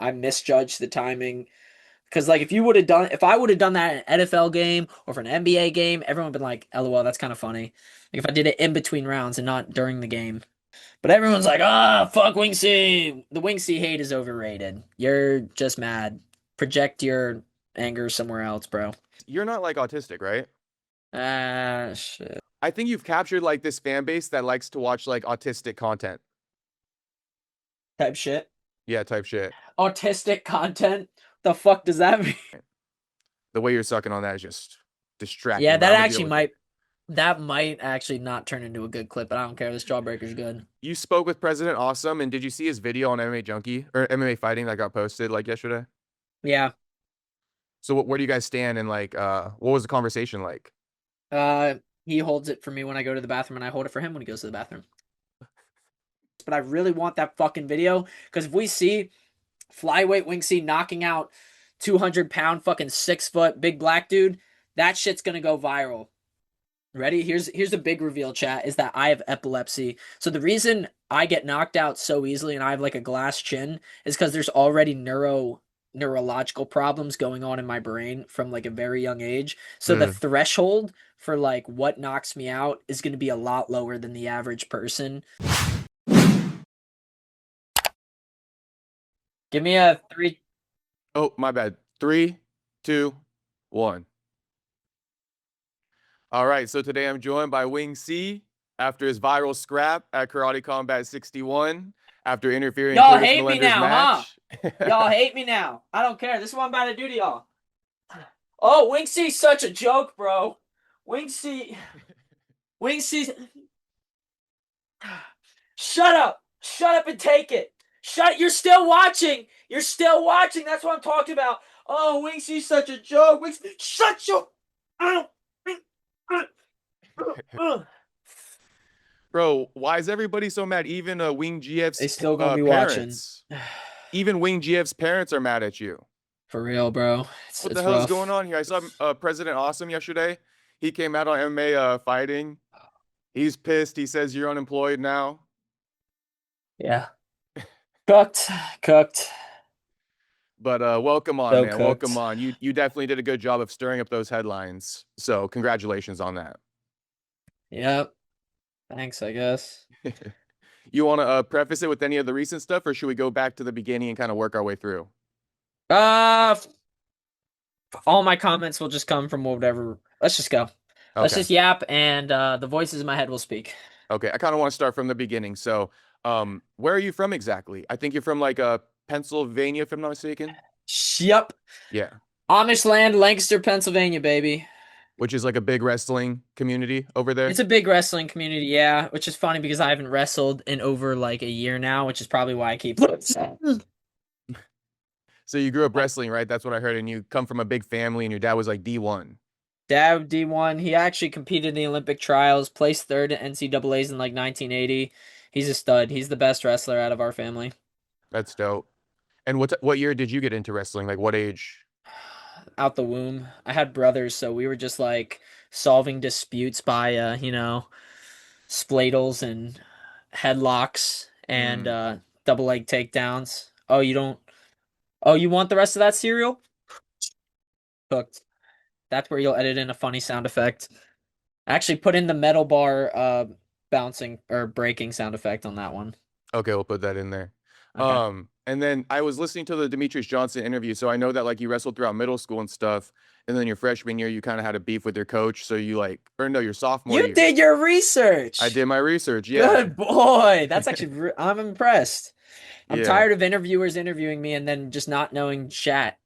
I misjudged the timing. Because like if I would have done that in an NFL game or for an NBA game, everyone would been like, "LOL, that's kind of funny." Like if I did it in between rounds and not during the game. But everyone's like, "Ah, fuck Wing C." The Wing C hate is overrated. You're just mad. Project your anger somewhere else, bro. You're not like autistic, right? Ah, shit. I think you've captured like this fan base that likes to watch like autistic content. Type shit. Yeah, type shit. Autistic content. The fuck does that mean? The way you're sucking on that is just Yeah, distracting, but that I'm gonna deal actually with it. might actually not turn into a good clip, but I don't care. This jawbreaker's good. You spoke with President Awesome, and did you see his video on MMA Junkie or MMA Fighting that got posted like yesterday? Yeah. So where do you guys stand and like what was the conversation like? Uh, he holds it for me when I go to the bathroom, and I hold it for him when he goes to the bathroom. But I really want that fucking video because if we see flyweight Wing C knocking out 200-pound fucking 6 foot big black dude, that shit's gonna go viral. Ready? Here's the big reveal, chat, is that I have epilepsy. So the reason I get knocked out so easily and I have like a glass chin is because there's already neurological problems going on in my brain from like a very young age. So the Hmm. threshold for like what knocks me out is going to be a lot lower than the average person. Give me a three. Oh, my bad. Three, two, one. All right, so today I'm joined by Wing C after his viral scrap at Karate Combat 61 after interfering in Y'all Curtis hate me Millender's now, huh? match. Y'all hate me now. I don't care. This is what I'm about to do to y'all. Oh, Wing C's such a joke, bro. Wing C. Wing C. Shut up. Shut up and take it. You're still watching. You're still watching. That's what I'm talking about. Oh, Wing C's such a joke. Shut your. Bro, why is everybody so mad? Even Wing They GF's still gonna be watching. parents. Even Wing GF's parents are mad at you. For real, bro. What the It's hell is going rough. on here? I saw President Awesome yesterday. He came out on MMA fighting. He's pissed. He says you're unemployed now. Yeah. Cooked. Cooked. But welcome on, So man. Welcome cooked. on. You definitely did a good job of stirring up those headlines. So congratulations on that. Yep. Thanks, I guess. You want to preface it with any of the recent stuff, or should we go back to the beginning and kind of work our way through? Uh, all my comments will just come from whatever. Let's just go. Let's Okay. just yap, and the voices in my head will speak. Okay. I kind of want to start from the beginning. So, where are you from exactly? I think you're from like Pennsylvania, if I'm not mistaken. Yep. Yeah. Amish land, Lancaster, Pennsylvania, baby. Which is like a big wrestling community over It's there. a big wrestling community, yeah, which is funny because I haven't wrestled in over like a year now, which is probably why I keep. So you grew up wrestling, right? That's what I heard. And you come from a big family, and your dad was like D1. Dad D1. He actually competed in the Olympic trials, placed third at NCAA's in like 1980. He's a stud. He's the best wrestler out of our family. That's dope. And what year did you get into wrestling? Like what age? Out the womb. I had brothers, so we were just like solving disputes by spladles and headlocks and Mm. double leg takedowns. Oh, you don't. Oh, you want the rest of that cereal? Cooked. That's where you'll edit in a funny sound effect. Actually, put in the metal bar bouncing or breaking sound effect on that one. Okay, we'll put that in there. Okay. And then I was listening to the Demetrius Johnson interview, so I know that like you wrestled throughout middle school and stuff, and then your freshman year you kind of had a beef with your coach, so you like, or no, your sophomore You year. did your I research. did my research. Yeah, Good boy. That's actually I'm impressed. I'm yeah. tired of interviewers interviewing me and then just not knowing chat.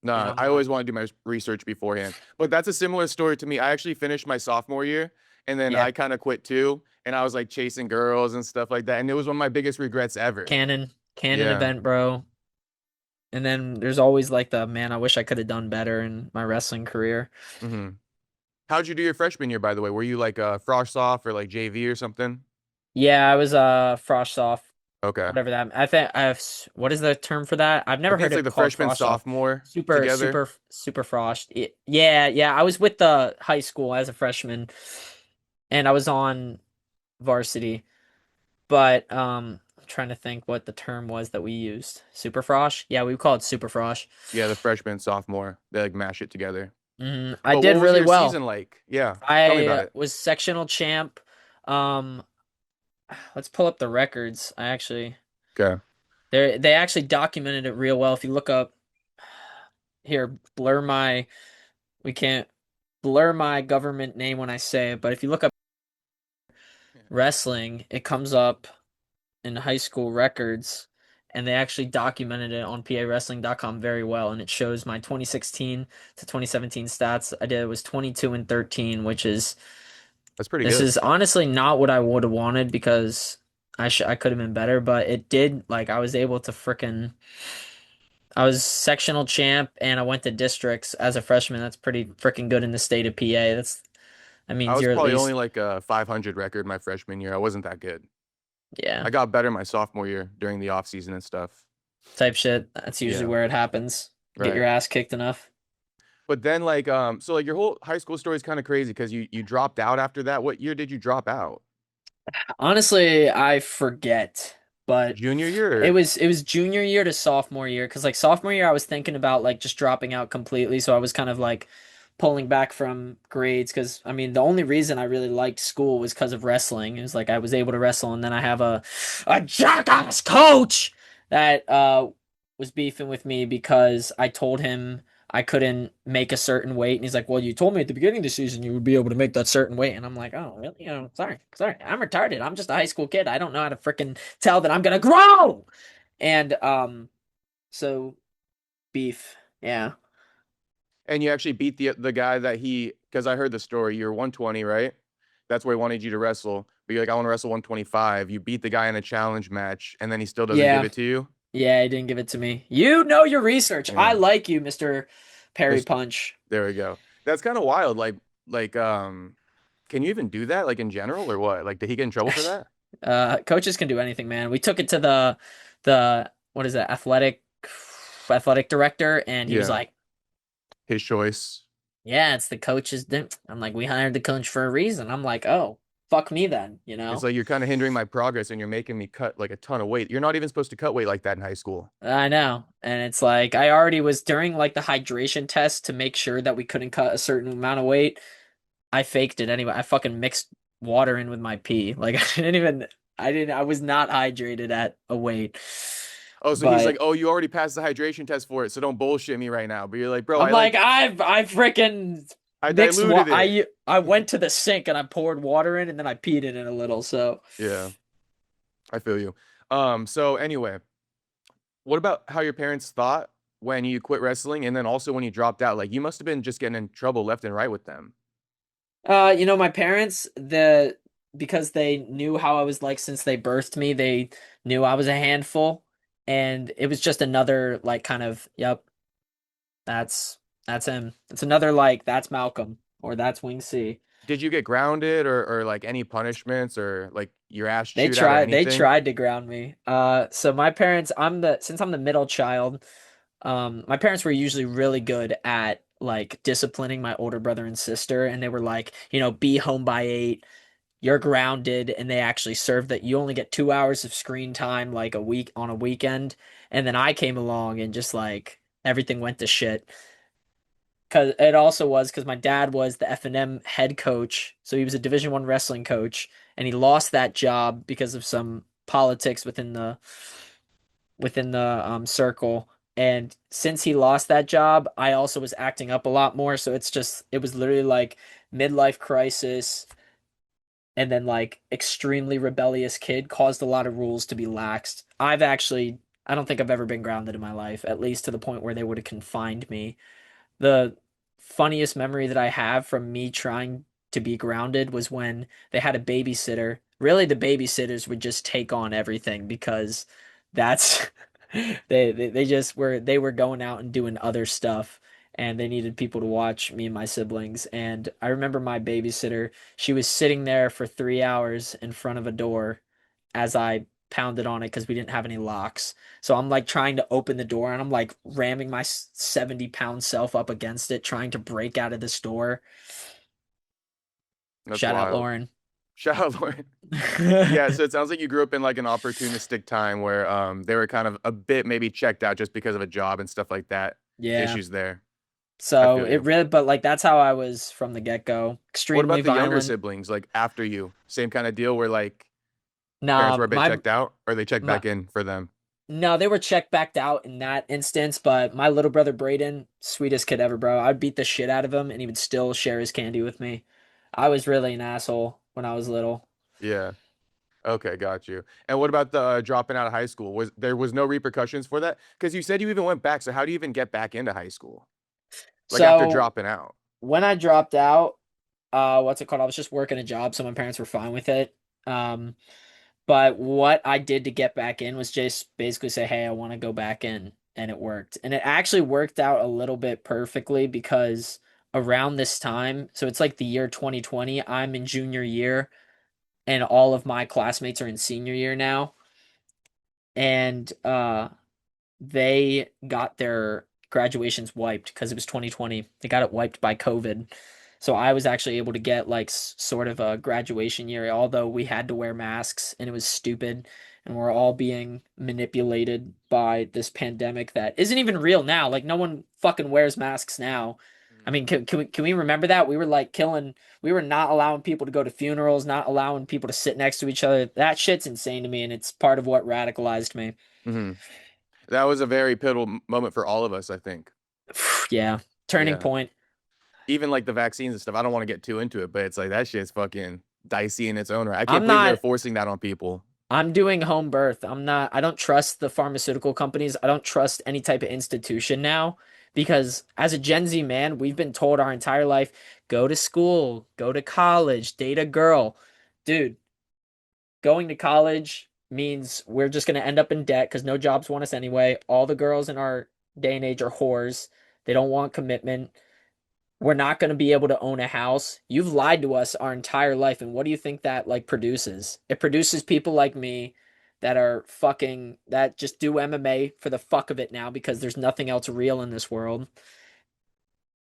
And Nah, I'm I like, always want to do my research beforehand. But that's a similar story to me. I actually finished my sophomore year, and then yeah, I kind of quit too, and I was like chasing girls and stuff like that, and it was one of my biggest regrets ever. canon Yeah. event, bro. And then there's always like the man, I wish I could have done better in my wrestling career. Hmm. How'd you do your freshman year, by the way? Were you like frosh off or like JV or something? Yeah, I was frosh off, Okay. whatever that. I think I have what is the term for that? I've I never think heard it's like it the called freshman frosh off. sophomore Super, together. super, super froshed. Yeah, yeah. I was with the high school as a freshman, and I was on varsity. But trying to think what the term was that we used. Super frosh? Yeah, we call it super frosh. Yeah, the freshman, sophomore, they like mash it together. I But did what was really your well. season like? Yeah, tell me I about it. was sectional champ. Um, let's pull up the records. I actually Okay. they actually documented it real well. If you look up here, we can't blur my government name when I say it, but if you look up wrestling, it comes up in high school records, and they actually documented it on PAWrestling.com very well, and it shows my 2016 to 2017 stats. I did it was 22 and 13, which is That's pretty this good. is honestly not what I would have wanted because I could have been better, but it did like I was able to frickin' I was sectional champ and I went to districts as a freshman. That's pretty freaking good in the state of PA. That I means was you're at probably only least like a 500 record my freshman year. I wasn't that good. yeah, I got better my sophomore year during the off season and stuff. type shit. That's usually Yeah, where it happens. Get your right. ass kicked enough. But then like so like your whole high school story is kind of crazy because you dropped out after that. What year did you drop out? Honestly, I forget, but Junior year? it was junior year to sophomore year because like sophomore year I was thinking about like just dropping out completely, so I was kind of like pulling back from grades because I mean the only reason I really liked school was because of wrestling. It was like I was able to wrestle, and then I have a jackass coach that was beefing with me because I told him I couldn't make a certain weight, and he's like, "Well, you told me at the beginning of the season you would be able to make that certain weight," and I'm like, "Oh, really? Sorry, I'm retarded. I'm just a high school kid. I don't know how to freaking tell that I'm gonna grow." And so beef, yeah, And you actually beat the guy that he because I heard the story. You're 120, right? That's where he wanted you to wrestle. But you're like, I want to wrestle 125. You beat the guy in a challenge match, and then he still doesn't give yeah, it to you. yeah. He didn't give it to me. You know your research. I Yeah. like you, Mister Parry This Punch. there we go. That's kind of wild. Like can you even do that like in general or what? Like did he get in trouble for that? Coaches can do anything, man. We took it to the what is it, athletic director, and he was Yeah. like, His choice. "Yeah, it's the coach's." I'm like, "We hired the coach for a reason." I'm like, "Oh, fuck me then," you It's know? like you're kind of hindering my progress and you're making me cut like a ton of weight. You're not even supposed to cut weight like that in high school. I know. And it's like I already was during like the hydration test to make sure that we couldn't cut a certain amount of weight. I faked it anyway. I fucking mixed water in with my pee. Like I was not hydrated at a weight. Oh, so he's like, But "Oh, you already passed the hydration test for it, so don't bullshit me right now." But you're like, "Bro, I'm like I freaking I mixed diluted what it." I went to the sink and I poured water in and then I peed in it a little. So Yeah, I feel you. So anyway, what about how your parents thought when you quit wrestling and then also when you dropped out? Like you must have been just getting in trouble left and right with them. My parents, because they knew how I was like since they birthed me, they knew I was a handful, and it was just another like kind of, yep, that's that's him. It's another like that's Malcolm or that's Wing C. Did you get grounded or like any punishments or like your ass They chewed out or tried they anything? tried to ground me. So my parents, since I'm the middle child, my parents were usually really good at like disciplining my older brother and sister, and they were like, be home by 8. You're grounded, and they actually serve that you only get 2 hours of screen time like a week on a weekend. And then I came along and just like everything went to shit. Cause it also was because my dad was the F&M head coach, so he was a Division 1 wrestling coach, and he lost that job because of some politics within the circle. And since he lost that job, I also was acting up a lot more. So it was literally like midlife crisis and then like extremely rebellious kid caused a lot of rules to be laxed. I don't think I've ever been grounded in my life, at least to the point where they would have confined me. The funniest memory that I have from me trying to be grounded was when they had a babysitter. Really, the babysitters would just take on everything because that's they were going out and doing other stuff and they needed people to watch me and my siblings. And I remember my babysitter, she was sitting there for 3 hours in front of a door as I pounded on it because we didn't have any locks. So I'm like trying to open the door and I'm like ramming my 70-pound self up against it, trying to break out of this door. That's Shout out wild. Lauren. Shout out Lauren. Yeah, so it sounds like you grew up in like an opportunistic time where they were kind of a bit maybe checked out just because of a job and stuff like that. Yeah. Issues there. I So feel it you. really, but like that's how I was from the get-go. What Extremely about the younger violent. siblings, like after you? Same kind of deal where like parents Nah, were a bit my checked out or they checked my back in for them? no, they were checked backed out in that instance, but my little brother Braden, sweetest kid ever, bro. I'd beat the shit out of him and he would still share his candy with me. I was really an asshole when I was little. Yeah. Okay, got you. And what about the dropping out of high school? Was there was no repercussions for that? Because you said you even went back. So how do you even get back into high school? Like after So dropping out? when I dropped out, what's it called? I was just working a job, so my parents were fine with it. Um, but what I did to get back in was just basically say, "Hey, I want to go back in," and it worked. And it actually worked out a little bit perfectly because around this time, so it's like the year 2020, I'm in junior year, and all of my classmates are in senior year now, and they got their graduations wiped because it was 2020. They got it wiped by COVID. So I was actually able to get like sort of a graduation year, although we had to wear masks and it was stupid. And we're all being manipulated by this pandemic that isn't even real now. Like no one fucking wears masks now. I Mhm. mean, can we remember that? We were like killing, we were not allowing people to go to funerals, not allowing people to sit next to each other. That shit's insane to me, and it's part of what radicalized me. Mhm. That was a very pivotal moment for all of us, I think. Yeah, turning Yeah. point. Even like the vaccines and stuff. I don't want to get too into it, but it's like that shit's fucking dicey in its own right. I can't I'm believe they're not forcing that on people. I'm doing home birth. I don't trust the pharmaceutical companies. I don't trust any type of institution now because as a Gen Z man, we've been told our entire life, go to school, go to college, date a girl. Dude, going to college means we're just going to end up in debt because no jobs want us anyway. All the girls in our day and age are whores. They don't want commitment. We're not going to be able to own a house. You've lied to us our entire life. And what do you think that like produces? It produces people like me that are fucking that just do MMA for the fuck of it now because there's nothing else real in this world.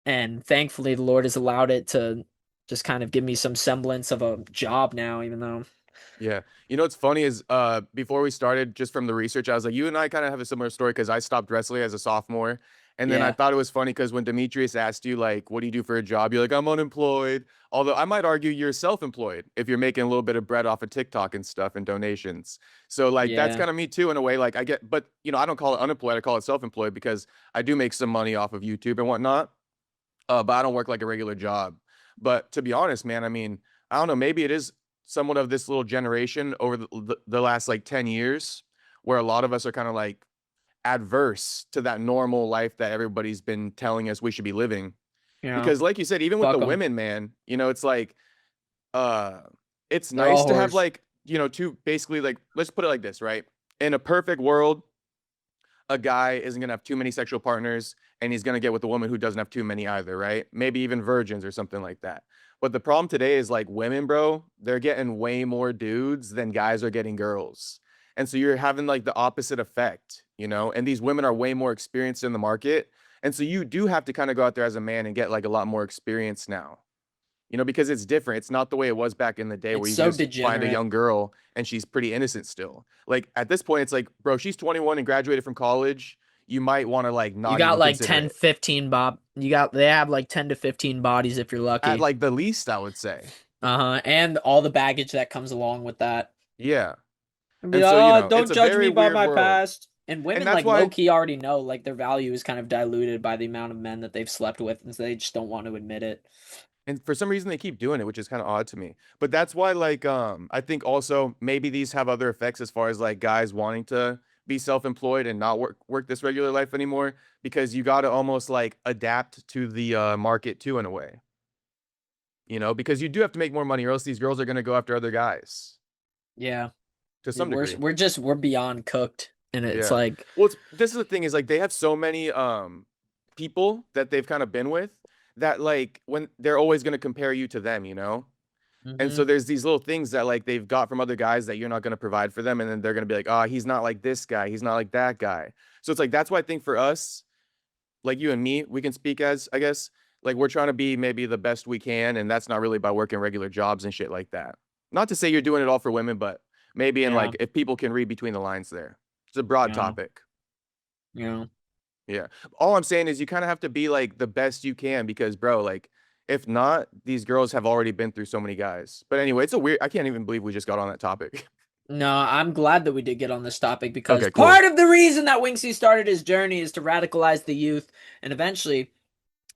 And thankfully the Lord has allowed it to just kind of give me some semblance of a job now, even though Yeah. You know what's funny is before we started, just from the research, I was like, you and I kind of have a similar story because I stopped wrestling as a sophomore. And then I yeah, thought it was funny because when Demetrius asked you, like, what do you do for a job? You're like, I'm unemployed. Although I might argue you're self-employed if you're making a little bit of bread off of TikTok and stuff and donations. So like that's yeah, kind of me too in a way. Like I get, but you know, I don't call it unemployed, I call it self-employed because I do make some money off of YouTube and whatnot. But I don't work like a regular job. But to be honest, man, I mean, I don't know, maybe it is somewhat of this little generation over the last like 10 years where a lot of us are kind of like adverse to that normal life that everybody's been telling us we should be living. yeah. Because like you said, even with Fuck the them. women, man, you know, it's like uh it's They're nice all to have whores. like, you know, two basically like let's put it like this, right? In a perfect world, a guy isn't going to have too many sexual partners and he's going to get with a woman who doesn't have too many either, right? Maybe even virgins or something like that. But the problem today is like women, bro, they're getting way more dudes than guys are getting girls. And so you're having like the opposite effect, you know? And these women are way more experienced in the market. And so you do have to kind of go out there as a man and get like a lot more experience now, you know, because it's different. It's not the way it was back in the day where It's you could so just find a degenerate. young girl and she's pretty innocent still. Like at this point, it's like, bro, she's 21 and graduated from college. You might want to like You not got even like consider 10, it 15 bob. They have like 10 to 15 bodies if you're at lucky. like the least, I would say. Uh-huh. And all the baggage that comes along with that. Yeah. And be And like, so, you oh, know, it's don't a judge very me by weird my world. past. And And women that's like why, low key already know like their value is kind of diluted by the amount of men that they've slept with, and so they just don't want to admit it. and for some reason, they keep doing it, which is kind of odd to me. But that's why, like, I think also maybe these have other effects as far as like guys wanting to be self-employed and not work this regular life anymore because you got to almost like adapt to the market too in a way, you know, because you do have to make more money or else these girls are going to go after other guys Yeah. to some We're degree. we're just we're beyond cooked. And it's Yeah. like, Well, this is the thing is like they have so many people that they've kind of been with that like when they're always going to compare you to them, you know? And so hmm there's these little things that like they've got from other guys that you're not going to provide for them and then they're going to be like, "Oh, he's not like this guy, he's not like that guy." So it's like that's why I think for us, like you and me, we can speak as, I guess, like we're trying to be maybe the best we can and that's not really by working regular jobs and shit like that. Not to say you're doing it all for women, but maybe in Yeah, like if people can read between the lines there. It's a broad yeah, topic. yeah. Yeah. All I'm saying is you kind of have to be like the best you can because, bro, like if not, these girls have already been through so many guys. But anyway, it's a weird, I can't even believe we just got on that topic. No, I'm glad that we did get on this topic because Okay, cool. part of the reason that Winksy started his journey is to radicalize the youth and eventually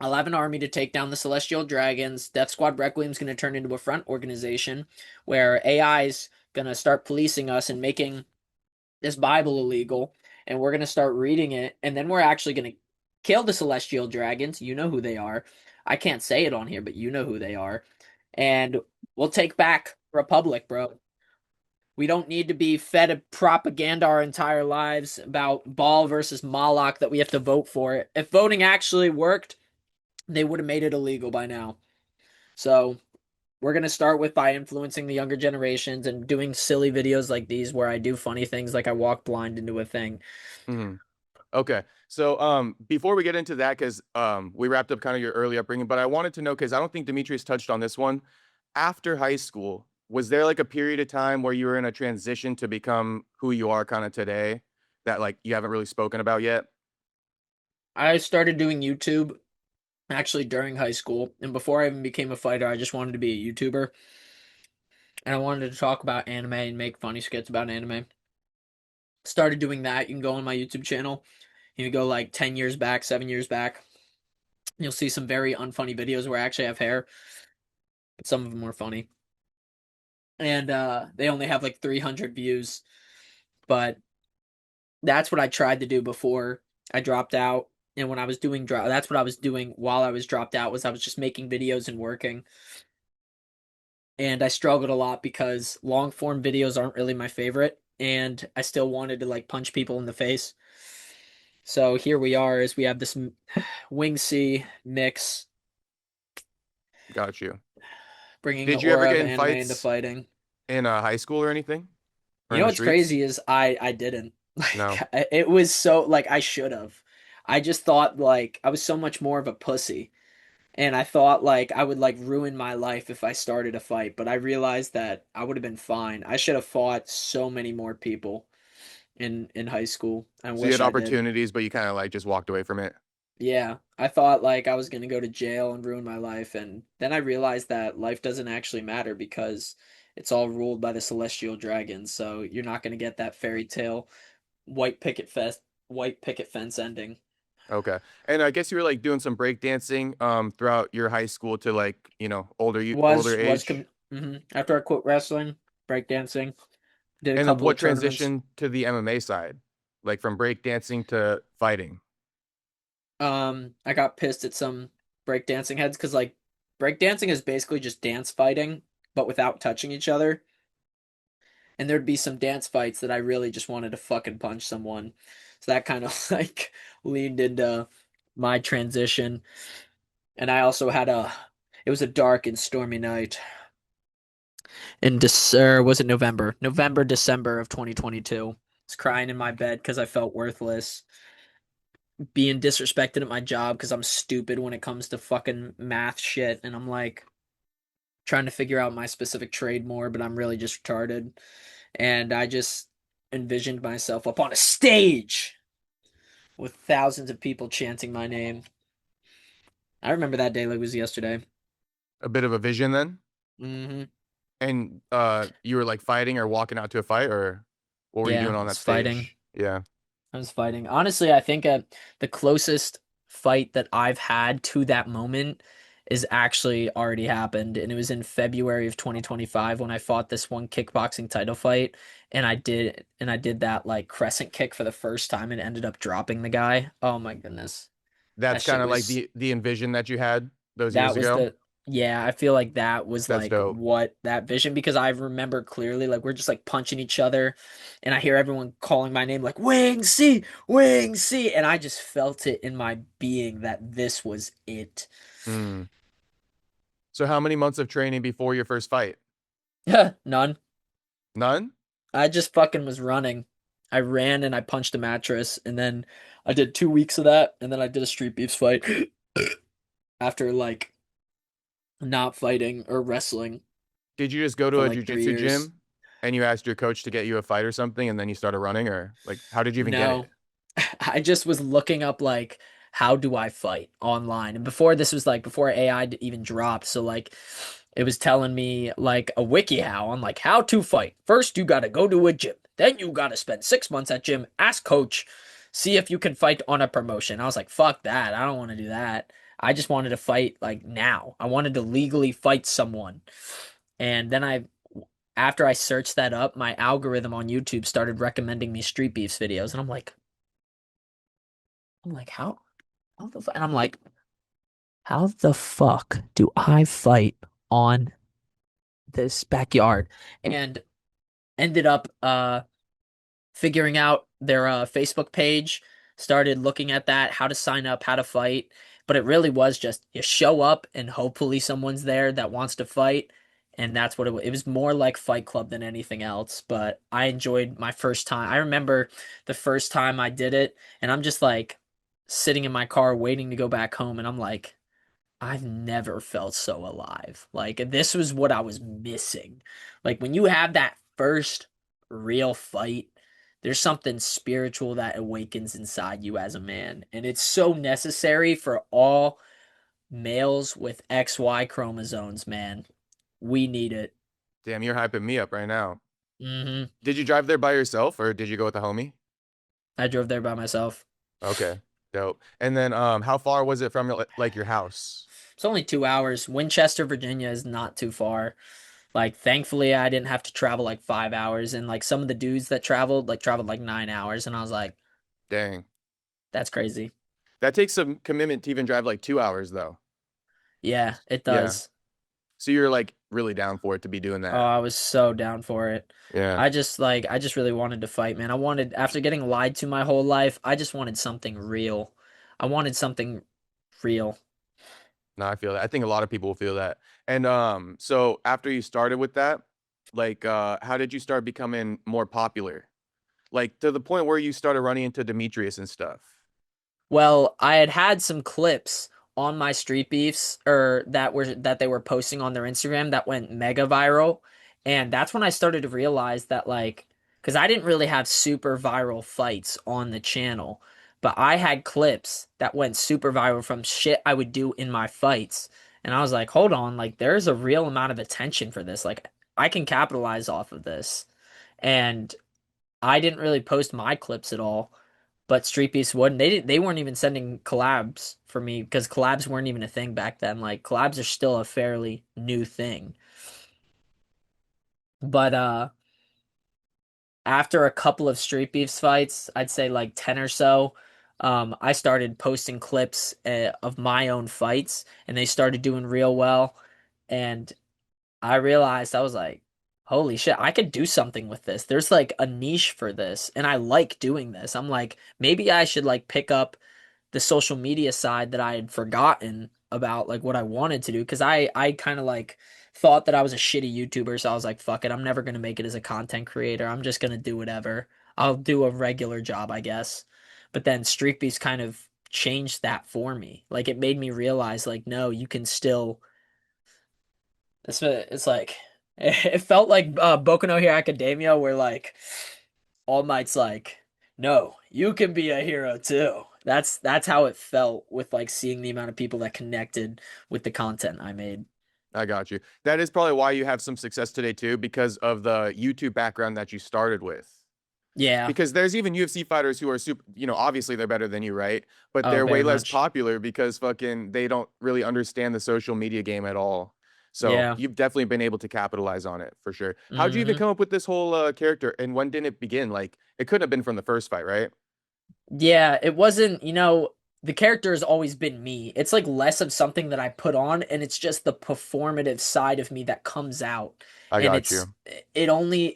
I'll have an army to take down the Celestial Dragons. Death Squad Requiem's going to turn into a front organization where AI's going to start policing us and making this Bible illegal. And we're going to start reading it. And then we're actually going to kill the Celestial Dragons. You know who they are. I can't say it on here, but you know who they are. And we'll take back Republic, bro. We don't need to be fed a propaganda our entire lives about Baal versus Moloch that we have to vote for it. If voting actually worked, they would have made it illegal by now. So we're gonna start with by influencing the younger generations and doing silly videos like these where I do funny things like I walk blind into a thing. Hmm. Okay. So before we get into that, because we wrapped up kind of your early upbringing, but I wanted to know because I don't think Demetrius touched on this one. After high school, was there like a period of time where you were in a transition to become who you are kind of today that like you haven't really spoken about yet? I started doing YouTube actually during high school, and before I even became a fighter, I just wanted to be a YouTuber, and I wanted to talk about anime and make funny skits about anime. Started doing that. You can go on my YouTube channel. You can go like 10 years back, 7 years back. You'll see some very unfunny videos where I actually have hair, but some of them were funny. And they only have like 300 views, but that's what I tried to do before I dropped out. And when I was doing that's what I was doing while I was dropped out was I was just making videos and working. And I struggled a lot because long form videos aren't really my favorite and I still wanted to like punch people in the face. So here we are as we have this Wing C mix Got you. bringing the Did you ever aura get of in anime into fights fighting. in high school or anything? Or You in know the what's streets? crazy is I didn't. No. Like it was so like I should have. I just thought like I was so much more of a pussy. And I thought like I would like ruin my life if I started a fight, but I realized that I would have been fine. I should have fought so many more people in high school. I So you wish had I did. opportunities, but you kind of like just walked away from it. Yeah, I thought like I was going to go to jail and ruin my life and then I realized that life doesn't actually matter because it's all ruled by the celestial dragons. So you're not going to get that fairy tale white picket fest white picket fence ending. Okay. And I guess you were like doing some break dancing throughout your high school to like, older Was age. after I quit wrestling, breakdancing, did a And then couple what of tournaments. transition to the MMA side? Like from break dancing to fighting. I got pissed at some breakdancing heads because like breakdancing is basically just dance fighting, but without touching each other. And there'd be some dance fights that I really just wanted to fucking punch someone. So that kind of like leaned into my transition. And I also had it was a dark and stormy night in December, was it November? November, December of 2022. I was crying in my bed because I felt worthless. Being disrespected at my job because I'm stupid when it comes to fucking math shit. And I'm like trying to figure out my specific trade more, but I'm really just retarded. And I just envisioned myself up on a stage with thousands of people chanting my name. I remember that day like it was yesterday. A bit of a vision then. hmm And you were like fighting or walking out to a fight or what were you Yeah, doing on that it's fighting. stage? Yeah. I was fighting. Honestly, I think the closest fight that I've had to that moment is actually already happened, and it was in February of 2025 when I fought this one kickboxing title fight, and I did that like crescent kick for the first time and ended up dropping the guy. Oh my goodness, that That's kind shit of like was the envision that you had those years that was ago. the yeah, I feel like that was That's like dope. what that vision because I remember clearly like we're just like punching each other and I hear everyone calling my name like Wing C and I just felt it in my being that this was it. Hmm. So how many months of training before your first fight? None. None? I just fucking was running. I ran and I punched a mattress and then I did 2 weeks of that and then I did a street beefs fight after like not fighting or wrestling Did you just go to for a like 3 jujitsu years. gym and you asked your coach to get you a fight or something and then you started running, or like how did you even get it? No, I just was looking up like how do I fight online. And before this was like before AI even dropped, so like it was telling me like a wiki how on like how to fight. First you got to go to a gym. Then you got to spend 6 months at gym, ask coach, see if you can fight on a promotion. I was like, fuck that. I don't want to do that. I just wanted to fight like now. I wanted to legally fight someone. And then after I searched that up, my algorithm on YouTube started recommending me Street Beefs videos, and I'm like, how the and I'm like, how the fuck do I fight on this backyard? And ended up figuring out their Facebook page, started looking at that, how to sign up, how to fight. But it really was just you show up and hopefully someone's there that wants to fight. And that's what it was. It was more like Fight Club than anything else. But I enjoyed my first time. I remember the first time I did it, and I'm just like sitting in my car waiting to go back home. And I'm like, I've never felt so alive. Like this was what I was missing. Like when you have that first real fight, there's something spiritual that awakens inside you as a man. And it's so necessary for all males with XY chromosomes, man. We need it. Damn, you're hyping me up right now. Hmm. Did you drive there by yourself or did you go with a homie? I drove there by myself. Okay, dope. And then how far was it from like your house? It's only 2 hours. Winchester, Virginia is not too far. Like, thankfully, I didn't have to travel like 5 hours. And like some of the dudes that traveled like 9 hours. And I was like, Dang. that's crazy. That takes some commitment to even drive like 2 hours though. Yeah, it Yeah. does. So you're like really down for it to be doing Oh, that. I was so down for it. Yeah. I just really wanted to fight, man. I wanted, after getting lied to my whole life, I just wanted something real. I wanted something real. No, I feel that. I think a lot of people will feel that. And so after you started with that, like how did you start becoming more popular? Like to the point where you started running into Demetrius and stuff. Well, I had had some clips on my street beefs or that they were posting on their Instagram that went mega viral, and that's when I started to realize that like cuz I didn't really have super viral fights on the channel, but I had clips that went super viral from shit I would do in my fights. And I was like, "Hold on, like there's a real amount of attention for this. Like I can capitalize off of this." And I didn't really post my clips at all, but Street Beefs wouldn't. They weren't even sending collabs for me because collabs weren't even a thing back then. Like collabs are still a fairly new thing. But after a couple of Street Beefs fights, I'd say like 10 or so, I started posting clips of my own fights and they started doing real well. And I realized I was like, holy shit, I could do something with this. There's like a niche for this, and I like doing this. I'm like, maybe I should like pick up the social media side that I had forgotten about, like what I wanted to do. Because I kind of like thought that I was a shitty YouTuber, so I was like, fuck it, I'm never gonna make it as a content creator. I'm just gonna do whatever. I'll do a regular job, I guess. But then Streak Beast kind of changed that for me. Like it made me realize, like, no, you can still it's like it felt like Boku no Hero Academia, where like All Might's like, no, you can be a hero too. That's how it felt with like seeing the amount of people that connected with the content I made. I got you. That is probably why you have some success today too, because of the YouTube background that you started with. Yeah. Because there's even UFC fighters who are super, obviously they're better than you, right? But Oh, they're way very less much. popular because fucking they don't really understand the social media game at all. So Yeah. you've definitely been able to capitalize on it for sure. How'd you even Hmm. come up with this whole character and when did it begin? Like it couldn't have been from the first fight, right? Yeah, it wasn't, the character has always been me. It's like less of something that I put on, and it's just the performative side of me that comes out. I And got you. it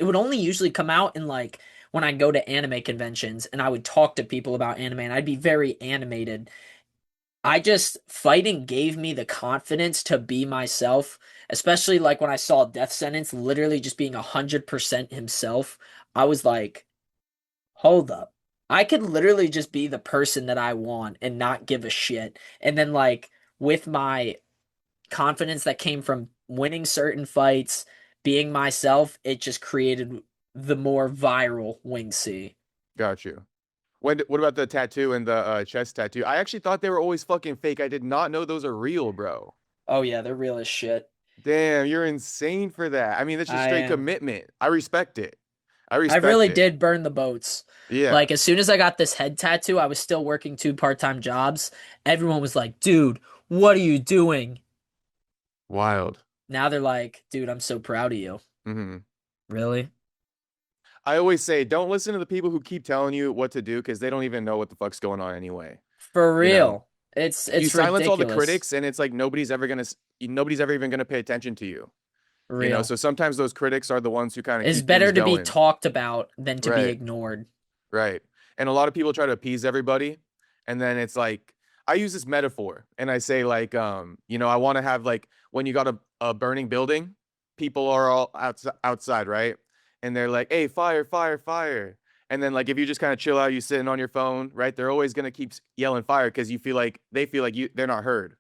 would only usually come out in like when I go to anime conventions and I would talk to people about anime and I'd be very animated. I just fighting gave me the confidence to be myself, especially like when I saw Death Sentence literally just being 100% himself. I was like, hold up. I could literally just be the person that I want and not give a shit. And then like with my confidence that came from winning certain fights, being myself, it just created the more viral Wing C. Got you. What about the tattoo and the chest tattoo? I actually thought they were always fucking fake. I did not know those are real, bro. Oh yeah, they're real as shit. Damn, you're insane for that. I mean, that's just I straight am. commitment. I respect it. I I respect really it. did burn the boats. Yeah. Like as soon as I got this head tattoo, I was still working two part-time jobs. Everyone was like, "Dude, what are you doing?" Wild. Now they're like, "Dude, I'm so proud of you." Hmm. Really? I always say, don't listen to the people who keep telling you what to do because they don't even know what the fuck's going on anyway. For You know, real. you It's silence all the ridiculous. critics, and it's like nobody's ever even gonna pay attention to you. You know, Real. so sometimes those critics are the ones who kind of It's keep things better to be going. talked about than to be Right. ignored. Right. And a lot of people try to appease everybody. And then it's like, I use this metaphor and I say, like, I want to have like when you got a burning building, people are all outside, right? And they're like, hey, fire, fire, fire. And then, like, if you just kind of chill out, you sitting on your phone, right? They're always going to keep yelling fire because you feel like they feel like they're not heard.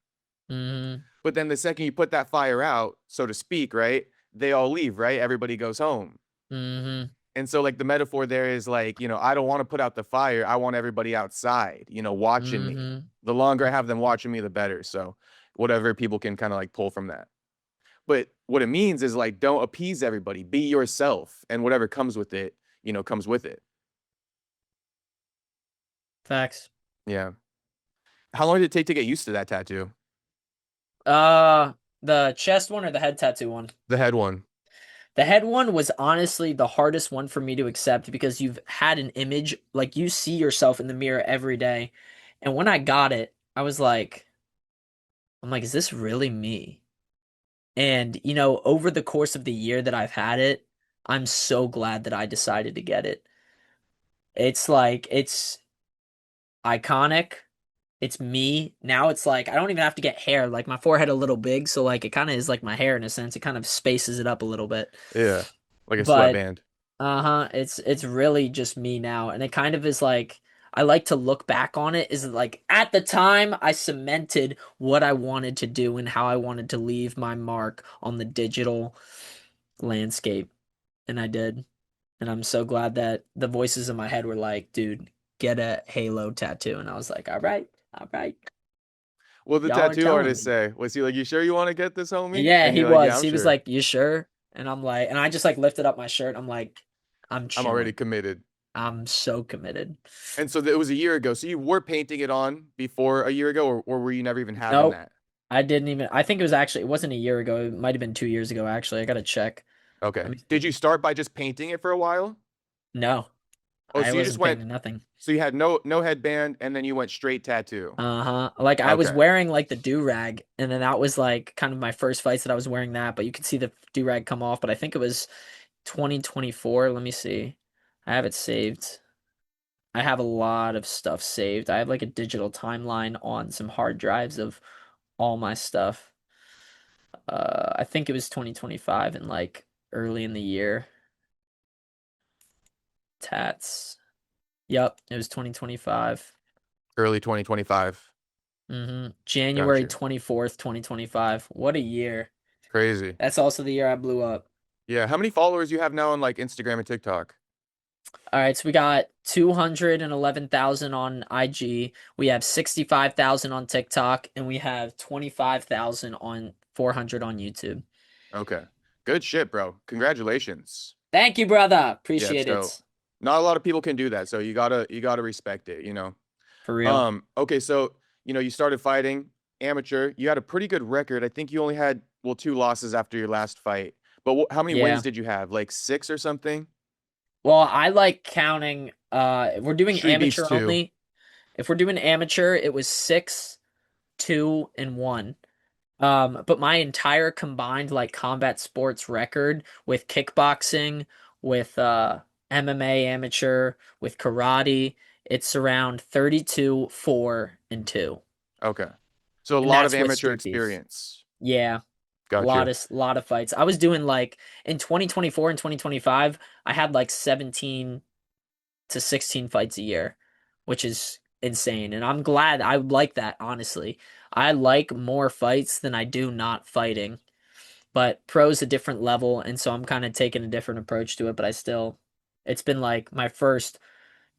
Hmm. But then the second you put that fire out, so to speak, right? They all leave, right? Everybody goes home. Hmm. And so, like, the metaphor there is like, I don't want to put out the fire. I want everybody outside, watching me. Hmm. The longer I have them watching me, the better. So, whatever people can kind of like pull from that. But what it means is like, don't appease everybody. Be yourself, and whatever comes with it, comes with it. Facts. Yeah. How long did it take to get used to that tattoo? Uh, the chest one or the head tattoo one? The head one. The head one was honestly the hardest one for me to accept because you've had an image, like you see yourself in the mirror every day. And when I got it, I'm like, is this really me? And, over the course of the year that I've had it, I'm so glad that I decided to get it. It's iconic. It's me. Now it's like I don't even have to get hair. Like my forehead a little big, so like it kind of is like my hair in a sense. It kind of spaces it up a little bit. Yeah. Like a But sweatband. it's really just me now, and it kind of is like I like to look back on it. Is like at the time I cemented what I wanted to do and how I wanted to leave my mark on the digital landscape, and I did. And I'm so glad that the voices in my head were like, "Dude, get a Halo tattoo," and I was like, all right, What did the y'all are tattoo telling artist me." say? Was he like, you sure you want to get this, And homie? yeah, And he you're like, yeah, was. I'm He was sure. like, "You sure?" And I'm like, and I just like lifted up my shirt. I'm like, I'm I'm already chilling. committed. I'm so committed. And so it was a year ago. So you were painting it on before a year ago, or were you never even having Nope. that? I didn't even. I think it wasn't a year ago. It might have been 2 years ago, actually. I gotta check. Okay. Let me Did you see. start by just painting it for a while? No, Oh, I so you just wasn't went, painting nothing. so you had no headband and then you went straight tattoo. Uh-huh. Like I was Okay. wearing like the do-rag, and then that was like kind of my first fights that I was wearing that, but you could see the do-rag come off, but I think it was 2024. Let me see. I have it saved. I have a lot of stuff saved. I have like a digital timeline on some hard drives of all my stuff. I think it was 2025 and like early in the year. Tats. Yep, it was 2025. Early 2025. Got January you. 24th, 2025. What a year. Crazy. That's also the year I blew up. Yeah. How many followers you have now on like Instagram and TikTok? All right, so we got 211,000 on IG. We have 65,000 on TikTok, and we have 25,000 on 400 on YouTube. Okay. Good shit, bro. Congratulations. Thank you, brother. Yeah, it's Appreciate dope. it. Not a lot of people can do that, so you gotta respect it. For real. Okay, so you started fighting amateur. You had a pretty good record. I think you only had two losses after your last fight. But how many wins Yeah. did you have? Like six or something? Well, I like counting. If we're doing Street Beefs amateur two. only, if we're doing amateur, it was six, two, and one. But my entire combined like combat sports record with kickboxing, with MMA amateur, with karate, it's around 32, 4, and 2. Okay. So a And lot of that's with amateur street beef. experience. Yeah, Got you. lot of fights. I was doing like in 2024 and 2025, I had like 17 to 16 fights a year, which is insane. And I'm glad I like that, honestly. I like more fights than I do not fighting. But pro's a different level, and so I'm kind of taking a different approach to it. But it's been like my first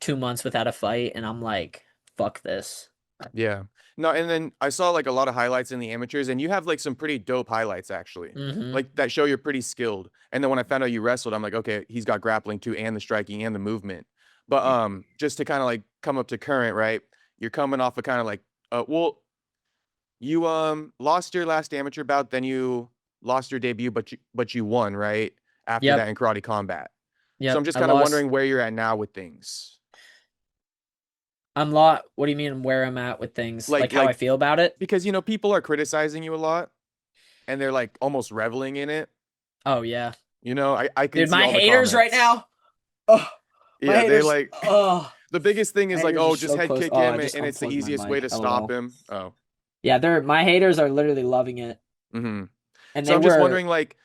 2 months without a fight, and I'm like, fuck this. Yeah. No, and then I saw like a lot of highlights in the amateurs, and you have like some pretty dope highlights actually. Mm-hmm. Like that show you're pretty skilled. And then when I found out you wrestled, I'm like, okay, he's got grappling too, and the striking and the movement. But just to kind of like come up to current, right? You're coming off of kind of like well, you lost your last amateur bout, then you lost your debut, but you won, right? After that Yep. in karate combat. So I'm Yep. just I kind of lost. wondering where you're at now with things. What do you mean where I'm at with things? Like Like how I like feel about it? because people are criticizing you a lot and they're like almost reveling in it. Oh yeah. I can Dude, see my all the haters right comments. now. Oh, my Yeah, they haters. like Oh, the biggest thing my is like, haters are oh, just so head close. kick Oh, I him just and it's the unplugged my easiest way mic. to stop LOL. him. Oh. Yeah, my haters are literally loving it. Mm-hmm. And So they I'm just were wondering, like,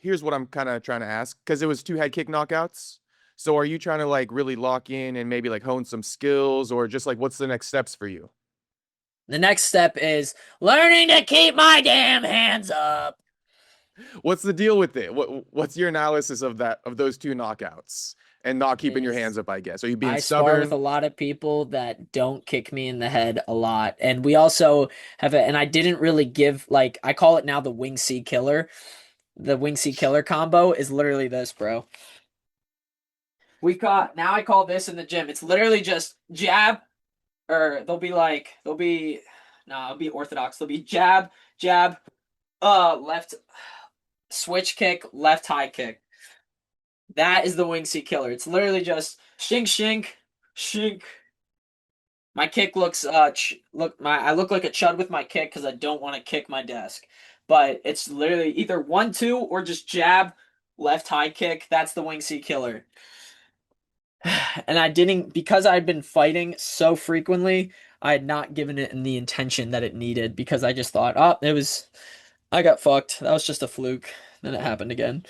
here's what I'm kind of trying to ask, because it was two head kick knockouts. So are you trying to like really lock in and maybe like hone some skills, or just like what's the next steps for you? the next step is learning to keep my damn hands up. What's the deal with it? What's your analysis of those two knockouts and not keeping your Is hands up, I guess? Are you being I spar with a stubborn? lot of people that don't kick me in the head a lot. And we also and I didn't really give, like, I call it now the Wing C Killer. The Wing C Killer combo is literally this, bro. Now I call this in the gym. It's literally just jab, or it'll be orthodox. They'll be jab, jab, left switch kick, left high kick. That is the Wing C Killer. It's literally just shink, shink, shink. My kick looks I look like a chud with my kick because I don't want to kick my desk. But it's literally either 1-2 or just jab, left high kick. That's the Wing C Killer. And I didn't, because I'd been fighting so frequently, I had not given it in the intention that it needed, because I just thought, I got fucked. That was just a fluke. Then it happened again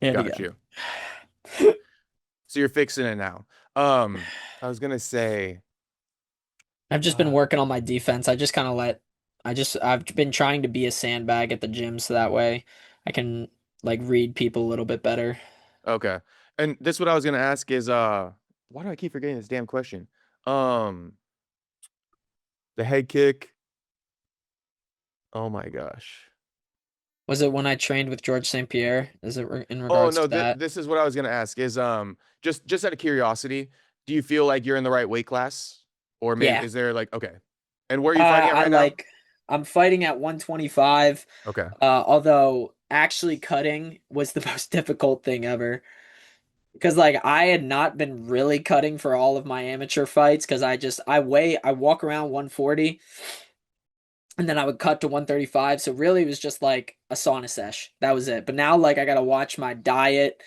and Got again. you. So you're fixing it now. I was gonna say, I've just been uh, working on my defense. I've been trying to be a sandbag at the gym so that way I can like read people a little bit better. okay. And this what I was gonna ask is, why do I keep forgetting this damn question? Um, the head kick. Oh my gosh. Was it when I trained with George St. Pierre? Is it in Oh regards no, to that? this is what I was gonna ask is, just out of curiosity, do you feel like you're in the right weight class, or maybe Yeah. is there like, okay, and where are you fighting at right now? I'm fighting at 125. Okay, Although actually cutting was the most difficult thing ever. Because like I had not been really cutting for all of my amateur fights because I walk around 140 and then I would cut to 135. So really it was just like a sauna sesh. That was it. But now like I gotta watch my diet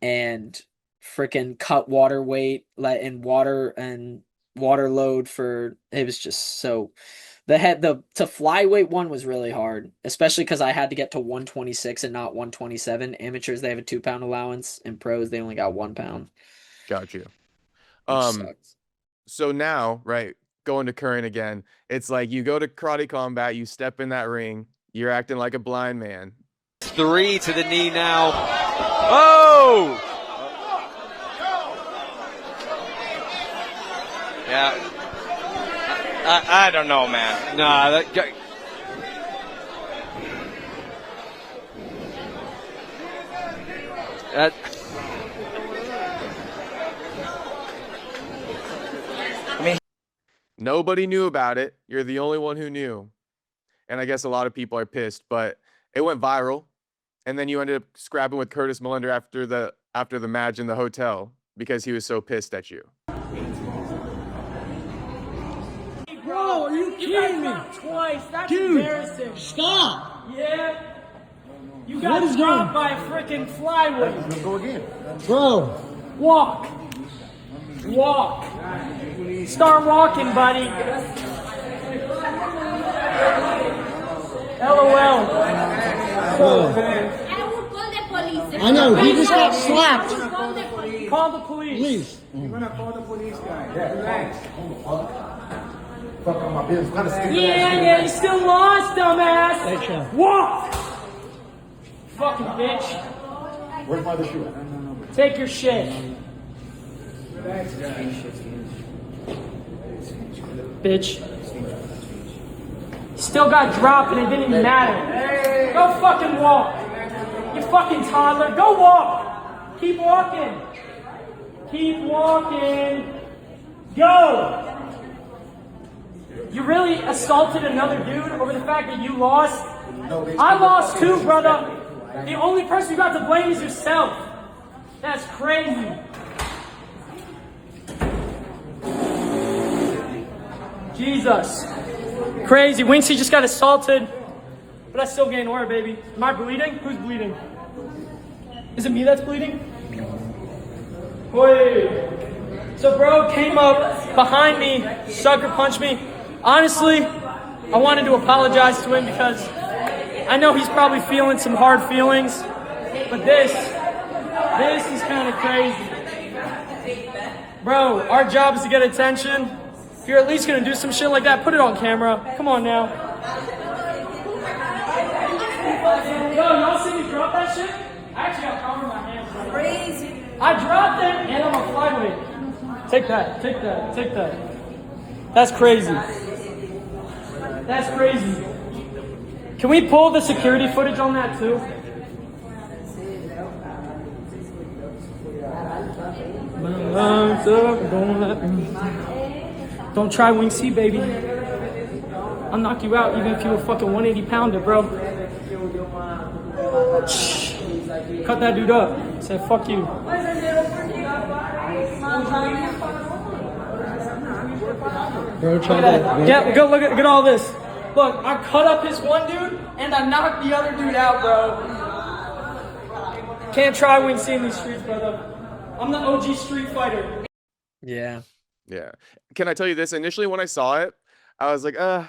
and freaking cut water weight, let in water and water load for it was just so the to flyweight one was really hard, especially because I had to get to 126 and not 127. Amateurs they have a 2 pound allowance, and pros they only got 1 pound, got you. which Um, sucks. so now, right, going to current again, it's like you go to karate combat, you step in that ring, you're acting like a blind man. 3 to the knee now. Oh! Yeah. I don't know, man. Nah, that Nobody knew about it. You're the only one who knew. And I guess a lot of people are pissed, but it went viral. And then you ended up scrapping with Curtis Millender after the match in the hotel because he was so pissed at you. Bro, are you kidding me? Twice. That's embarrassing. Stop. Yeah. You got dropped by a freaking flyweight. Go again. Bro. Walk. Walk. Start walking, buddy. LOL. I will call the police. I know, he just got slapped. Call the police. Call the police. Please. You're gonna call the police guy. Relax. Fucking my business. Not a stupid Yeah, you still lost, dumbass. Hey, chill. Walk. Fucking bitch. Where's my other shoe? Take your shit. Bitch. Still got dropped and it didn't even matter. Go fucking walk. You fucking toddler. Go walk. Keep walking. Keep walking. Go. You really assaulted another dude over the fact that you lost? I lost too, brother. The only person you got to blame is yourself. That's crazy. Jesus. Crazy. Winksy just got assaulted. But I still gained aura, baby. Am I bleeding? Who's bleeding? Is it me that's bleeding? Wait. So bro came up behind me, sucker punched me. Honestly, I wanted to apologize to him because I know he's probably feeling some hard feelings. But this is kind of crazy. Bro, our job is to get attention. If you're at least gonna do some shit like that, put it on camera. Come on now. Yo, y'all see me drop that shit? I actually got power in my hands. Bro. Crazy. I dropped it and I'm a flyweight. Take that, take that, take that. That's crazy. That's crazy. Can we pull the security footage on that too? Don't try wing C, baby. I'll knock you out even if you're a fucking 180 pounder, bro. Cut that dude up. Say fuck you. Bro, Look at that. Yeah, go look at all this. Look, I cut up his one dude and I knocked the other dude out, bro. Can't try wing C in these streets, brother. I'm the OG street fighter. Yeah. Yeah. Can I tell you this? Initially, when I saw it, I was like, I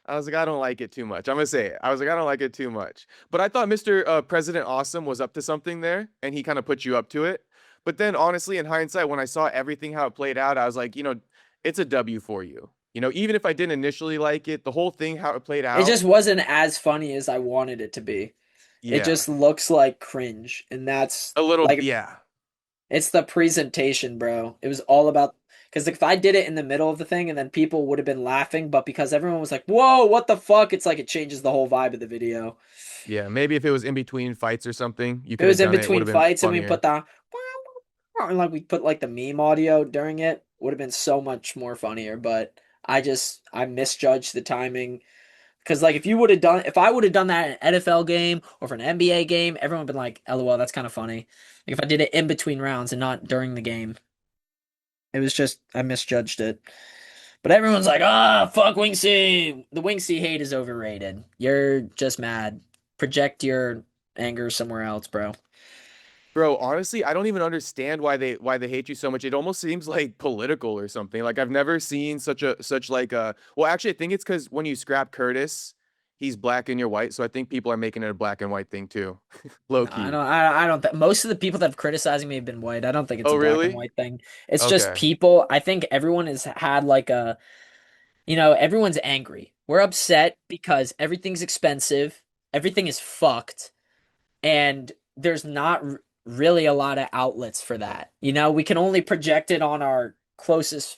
don't like it too much. I'm gonna say it. I was like, I don't like it too much. But I thought Mr. President Awesome was up to something there, and he kind of put you up to it. But then, honestly, in hindsight, when I saw everything how it played out, I was like, it's a W for you. Even if I didn't initially like it, the whole thing how it played out. It just wasn't as funny as I wanted it to be. Yeah. It just looks like cringe, and that's a little. like, Yeah. It's the presentation, bro. It was all about, because if I did it in the middle of the thing and then people would have been laughing, but because everyone was like, whoa, what the fuck? It's like it changes the whole vibe of the video. Yeah, maybe if it was in between fights or something, you could. It was in between would've been fights, and we funnier. put we put like the meme audio during it. Would have been so much more funnier, but I misjudged the timing. Because like if I would have done that in an NFL game or for an NBA game, everyone would have been like, LOL, that's kind of funny. Like if I did it in between rounds and not during the game. It was just, I misjudged it. But everyone's like, fuck Wing C. The Wing C hate is overrated. You're just mad. Project your anger somewhere else, bro. Bro, honestly, I don't even understand why they hate you so much. It almost seems like political or something. Like I've never seen such like a. Well, actually, I think it's because when you scrap Curtis, he's black and you're white. So I think people are making it a black and white thing too. Low key. I don't think most of the people that have criticizing me have been white. I don't think it's a black really? and white thing. It's just Okay. people. I think everyone has had like a, everyone's angry. We're upset because everything's expensive, everything is fucked, and there's not really a lot of outlets for that. We can only project it on our closest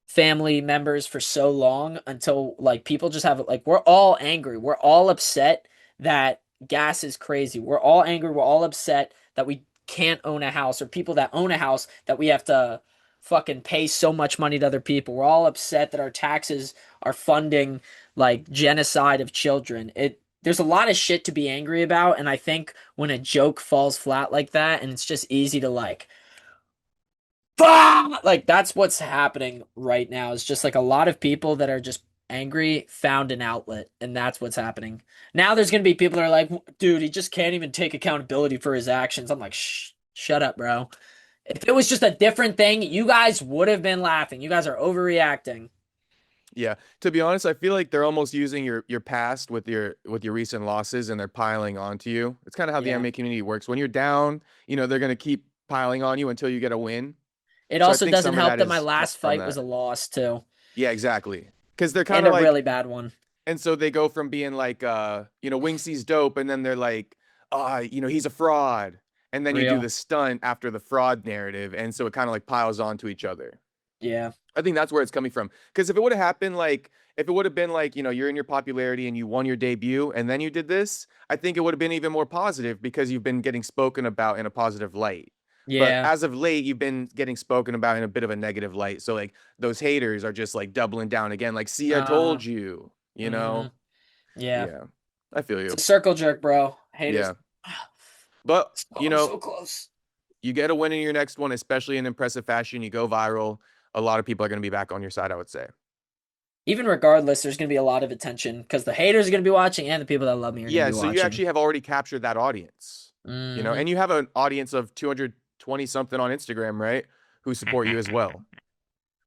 family members for so long until like people just have like, we're all angry. We're all upset that gas is crazy. We're all angry. We're all upset that we can't own a house, or people that own a house that we have to fucking pay so much money to other people. We're all upset that our taxes are funding like genocide of children. There's a lot of shit to be angry about, and I think when a joke falls flat like that, and it's just easy to like, like that's what's happening right now. It's just like a lot of people that are just angry found an outlet, and that's what's happening. Now there's gonna be people that are like, dude, he just can't even take accountability for his actions. I'm like, shut up, bro. If it was just a different thing, you guys would have been laughing. You guys are overreacting. Yeah, to be honest, I feel like they're almost using your past with your recent losses, and they're piling onto you. It's kind of how the Yeah. MMA community works. When you're down, they're gonna keep piling on you until you get a win. It So I also think doesn't some of help that that my is last from fight that. was a loss too. Yeah, exactly. Because they're kind And of a like, really bad one. and so they go from being like, Wing C's dope, and then they're like, he's a fraud. And then you do Real. the stunt after the fraud narrative, and so it kind of like piles onto each other. Yeah. I think that's where it's coming from. Because if it would have happened like, if it would have been like, you're in your popularity and you won your debut and then you did this, I think it would have been even more positive because you've been getting spoken about in a positive light. But Yeah. as of late, you've been getting spoken about in a bit of a negative light. So like those haters are just like doubling down again. Like, see, I Uh, told you, mhm. Yeah. Yeah, I feel It's you. a circle jerk, bro. Haters. Yeah. But, Oh, I'm so close. you get a win in your next one, especially in impressive fashion, you go viral. A lot of people are going to be back on your side, I would say. Even regardless, there's going to be a lot of attention because the haters are going to be watching and the people that love me are going to Yeah, be so you watching. actually have already captured that audience, Mhm. and you have an audience of 220 something on Instagram, right? Who support you as well.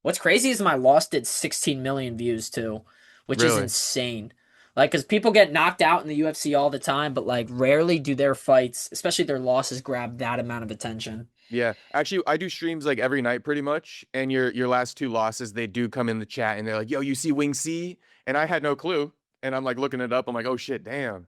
What's crazy is my loss did 16 million views too, which is Really? insane. Like, because people get knocked out in the UFC all the time, but like rarely do their fights, especially their losses, grab that amount of attention. Yeah. Actually, I do streams like every night pretty much, and your last two losses, they do come in the chat and they're like, "Yo, you see Wing C?" And I had no clue, and I'm like looking it up. I'm like, "Oh shit, damn."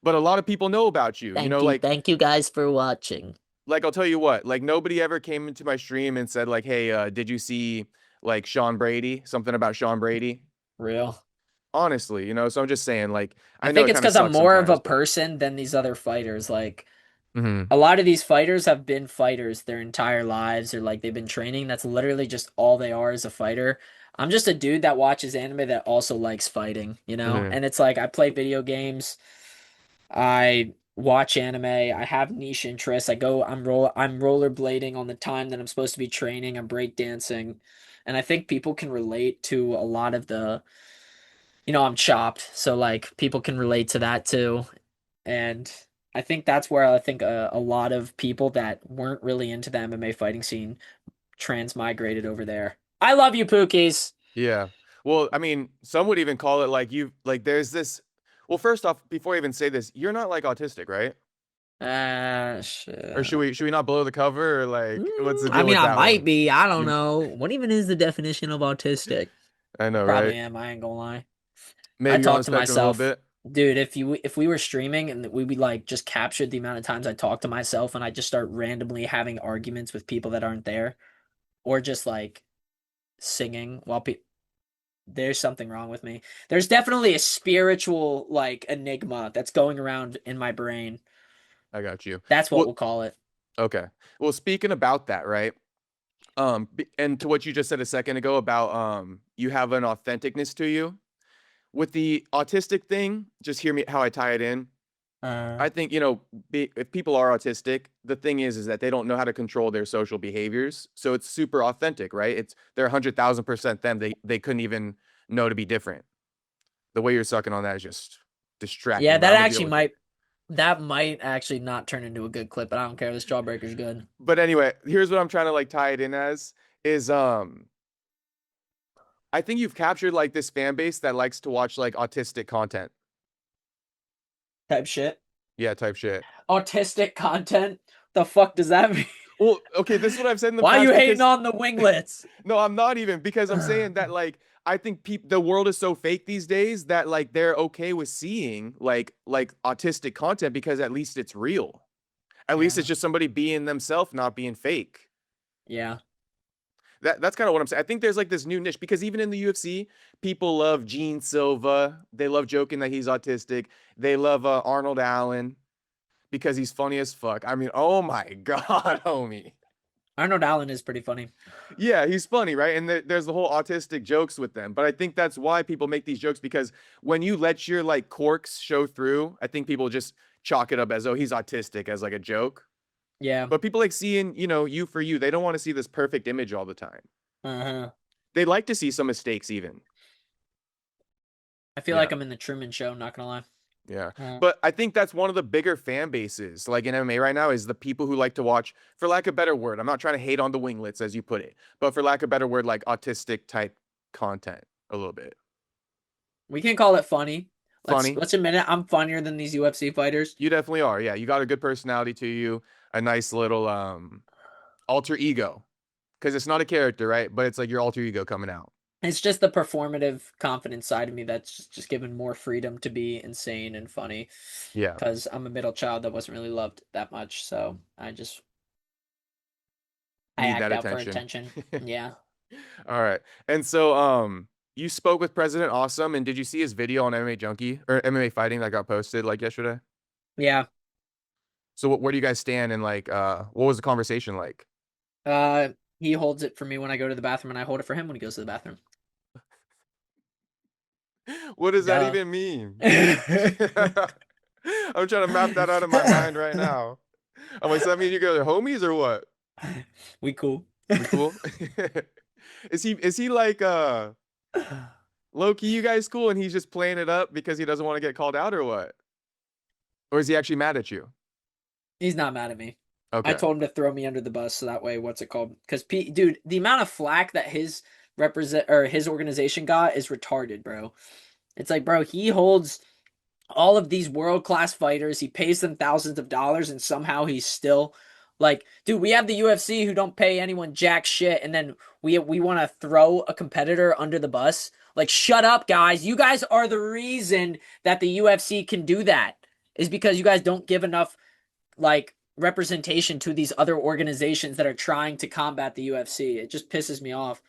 But a lot of people know about you. Thank you guys for watching. Like I'll tell you what, like nobody ever came into my stream and said like, "Hey, did you see like Sean Brady? Something about Sean Brady?" Real. Honestly, so I'm just saying, like, I I know think it it's kind of because I'm sucks more of a sometimes, but person than these other fighters. Like, hmm a lot of these fighters have been fighters their entire lives, or like they've been training. That's literally just all they are as a fighter. I'm just a dude that watches anime that also likes fighting, you know? hmm And it's like I play video games, I watch anime, I have niche interests. I'm rollerblading on the time that I'm supposed to be training, I'm breakdancing. And I think people can relate to a lot of I'm chopped, so like people can relate to that too. And I think that's where I think a lot of people that weren't really into the MMA fighting scene transmigrated over there. I love you, Pookies. Yeah. Well, I mean, some would even call it like there's this. Well, first off, before I even say this, you're not like autistic, right? Or Shit. should we not blow the cover, or like what's the I deal mean, with I that might one? be. I don't You, know. What even is the definition of autistic? I know, Probably right? am. I ain't gonna lie. I Maybe you're on talk the to spectrum a little myself, bit. dude. If we were streaming and we like just captured the amount of times I talk to myself and I just start randomly having arguments with people that aren't there, or just like singing while there's something wrong with me. There's definitely a spiritual like enigma that's going around in my brain. I got you. That's what Well, we'll call it. okay. Well, speaking about that, right? And to what you just said a second ago about you have an authenticness to you. With the autistic thing, just hear me how I tie it in. I think, if people are autistic, the thing is that they don't know how to control their social behaviors. So it's super authentic, right? They're 100,000% them. They couldn't even know to be different. The way you're sucking on that is just Yeah, distracting, but I'm gonna deal with it. that might actually not turn into a good clip, but I don't care. This jawbreaker's good. But anyway, here's what I'm trying to like tie it in as is I think you've captured like this fan base that likes to watch like autistic content. Type shit. Yeah, type shit. Autistic content. The fuck does that mean? Well, okay, this is what I've said in the Why are past you hating because on the winglets? no, I'm not even because I'm saying that like I think the world is so fake these days that like they're okay with seeing like autistic content because at least it's real. At least Yeah. it's just somebody being themselves, not being fake. Yeah. That's kind of what I'm saying. I think there's like this new niche because even in the UFC, people love Gene Silva. They love joking that he's autistic. They love Arnold Allen because he's funny as fuck. I mean, oh my god, homie. Arnold Allen is pretty funny. Yeah, he's funny, right? And there's the whole autistic jokes with them. But I think that's why people make these jokes because when you let your like quirks show through, I think people just chalk it up as, oh, he's autistic as like a joke. Yeah. But people like seeing, you for you. They don't want to see this perfect image all the time. Uh-huh. They like to see some mistakes even. I feel Yeah. like I'm in the Truman Show, not gonna lie. Yeah. Uh, But I think that's one of the bigger fan bases, like in MMA right now, is the people who like to watch, for lack of a better word, I'm not trying to hate on the winglets as you put it, but for lack of a better word, like autistic type content a little bit. We can call it funny. Funny. Let's admit it. I'm funnier than these UFC fighters. You definitely are. Yeah. You got a good personality to you, a nice little alter ego. Because it's not a character, right? But it's like your alter ego coming out. It's just the performative confidence side of me that's just given more freedom to be insane and funny. Yeah. Because I'm a middle child that wasn't really loved that much, so I Need act that out for attention. attention. Yeah. All right. And so you spoke with President Awesome, and did you see his video on MMA Junkie or MMA Fighting that got posted like yesterday? Yeah. So where do you guys stand, and like what was the conversation like? He holds it for me when I go to the bathroom, and I hold it for him when he goes to the bathroom. What does that Duh. even mean? I'm trying to map that out in my mind right now. I'm like, so that mean you guys are homies or what? We cool. We cool? Is he like low key you guys cool and he's just playing it up because he doesn't want to get called out or what? Or is he actually mad at you? He's not mad at me. Okay. I told him to throw me under the bus so that way, what's it called? Because dude, the amount of flack that his organization got is retarded, bro. It's like, bro, he holds all of these world-class fighters. He pays them thousands of dollars, and somehow he's still like, dude, we have the UFC who don't pay anyone jack shit, and then we want to throw a competitor under the bus. Like, shut up, guys. You guys are the reason that the UFC can do that, is because you guys don't give enough, like, representation to these other organizations that are trying to combat the UFC. It just pisses me off.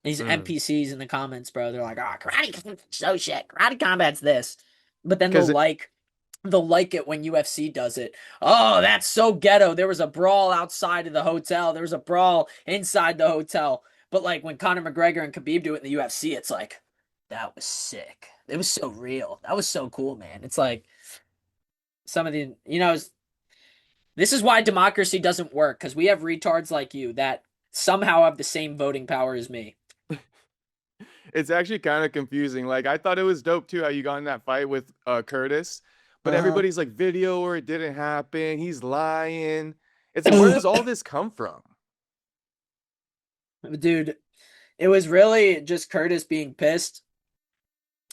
These NPCs in the comments, bro, they're like, karate combat's so shit. Karate combat's this. But then they'll like it when UFC does it. Oh, that's so ghetto. There was a brawl outside of the hotel. There was a brawl inside the hotel. But like when Conor McGregor and Khabib do it in the UFC, it's like, that was sick. It was so real. That was so cool, man. It's like some of the, this is why democracy doesn't work, because we have retards like you that somehow have the same voting power as me. It's actually kind of confusing. Like, I thought it was dope too how you got in that fight with Curtis, but everybody's like, video or it didn't happen. He's lying. It's like, where does all this come from? Dude, it was really just Curtis being pissed,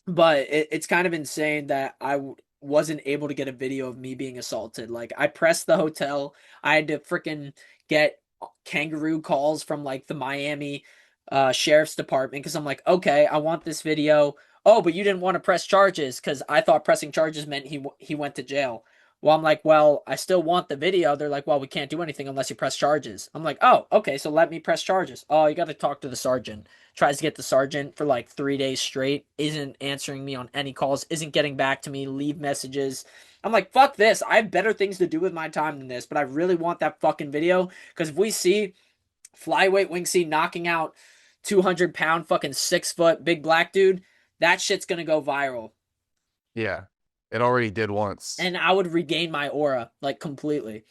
but it's kind of insane that I wasn't able to get a video of me being assaulted. Like, I pressed the hotel. I had to freaking get kangaroo calls from like the Miami sheriff's department because I'm like, okay, I want this video. Oh, but you didn't want to press charges because I thought pressing charges meant he went to jail. Well, I'm like, well, I still want the video. They're like, well, we can't do anything unless you press charges. I'm like, oh, okay, so let me press charges. Oh, you got to talk to the sergeant. Tries to get the sergeant for like 3 days straight. Isn't answering me on any calls. Isn't getting back to me. Leave messages. I'm like, fuck this. I have better things to do with my time than this. But I really want that fucking video because if we see flyweight Winksy knocking out 200-pound fucking 6-foot big black dude, that shit's gonna go viral. Yeah, it already did once. And I would regain my aura, like, completely.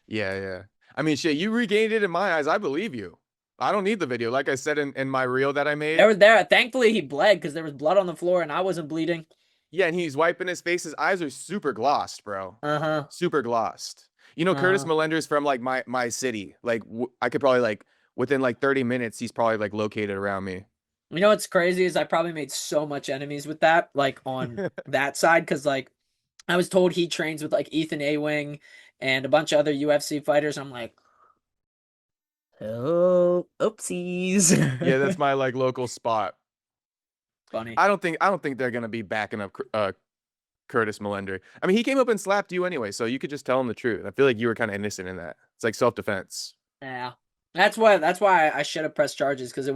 Yeah. I mean, shit, you regained it in my eyes. I believe you. I don't need the video. Like I said in my reel that I made. Thankfully, he bled because there was blood on the floor and I wasn't bleeding. Yeah, and he's wiping his face. His eyes are super glossed, bro. Super glossed. Curtis Millender is from, like, my city. Like, I could probably, like, within, like, 30 minutes, he's probably, like, located around me. You know what's crazy is I probably made so much enemies with that, like, on that side, because, like, I was told he trains with, like, Ethan A-Wing and a bunch of other UFC fighters. I'm like, oh, oopsies. Yeah, that's my, like, local spot. Funny. I don't think they're gonna be backing up Curtis Millender. I mean, he came up and slapped you anyway, so you could just tell him the truth. I feel like you were kind of innocent in that. It's like self-defense. Yeah, that's why I should have pressed charges, because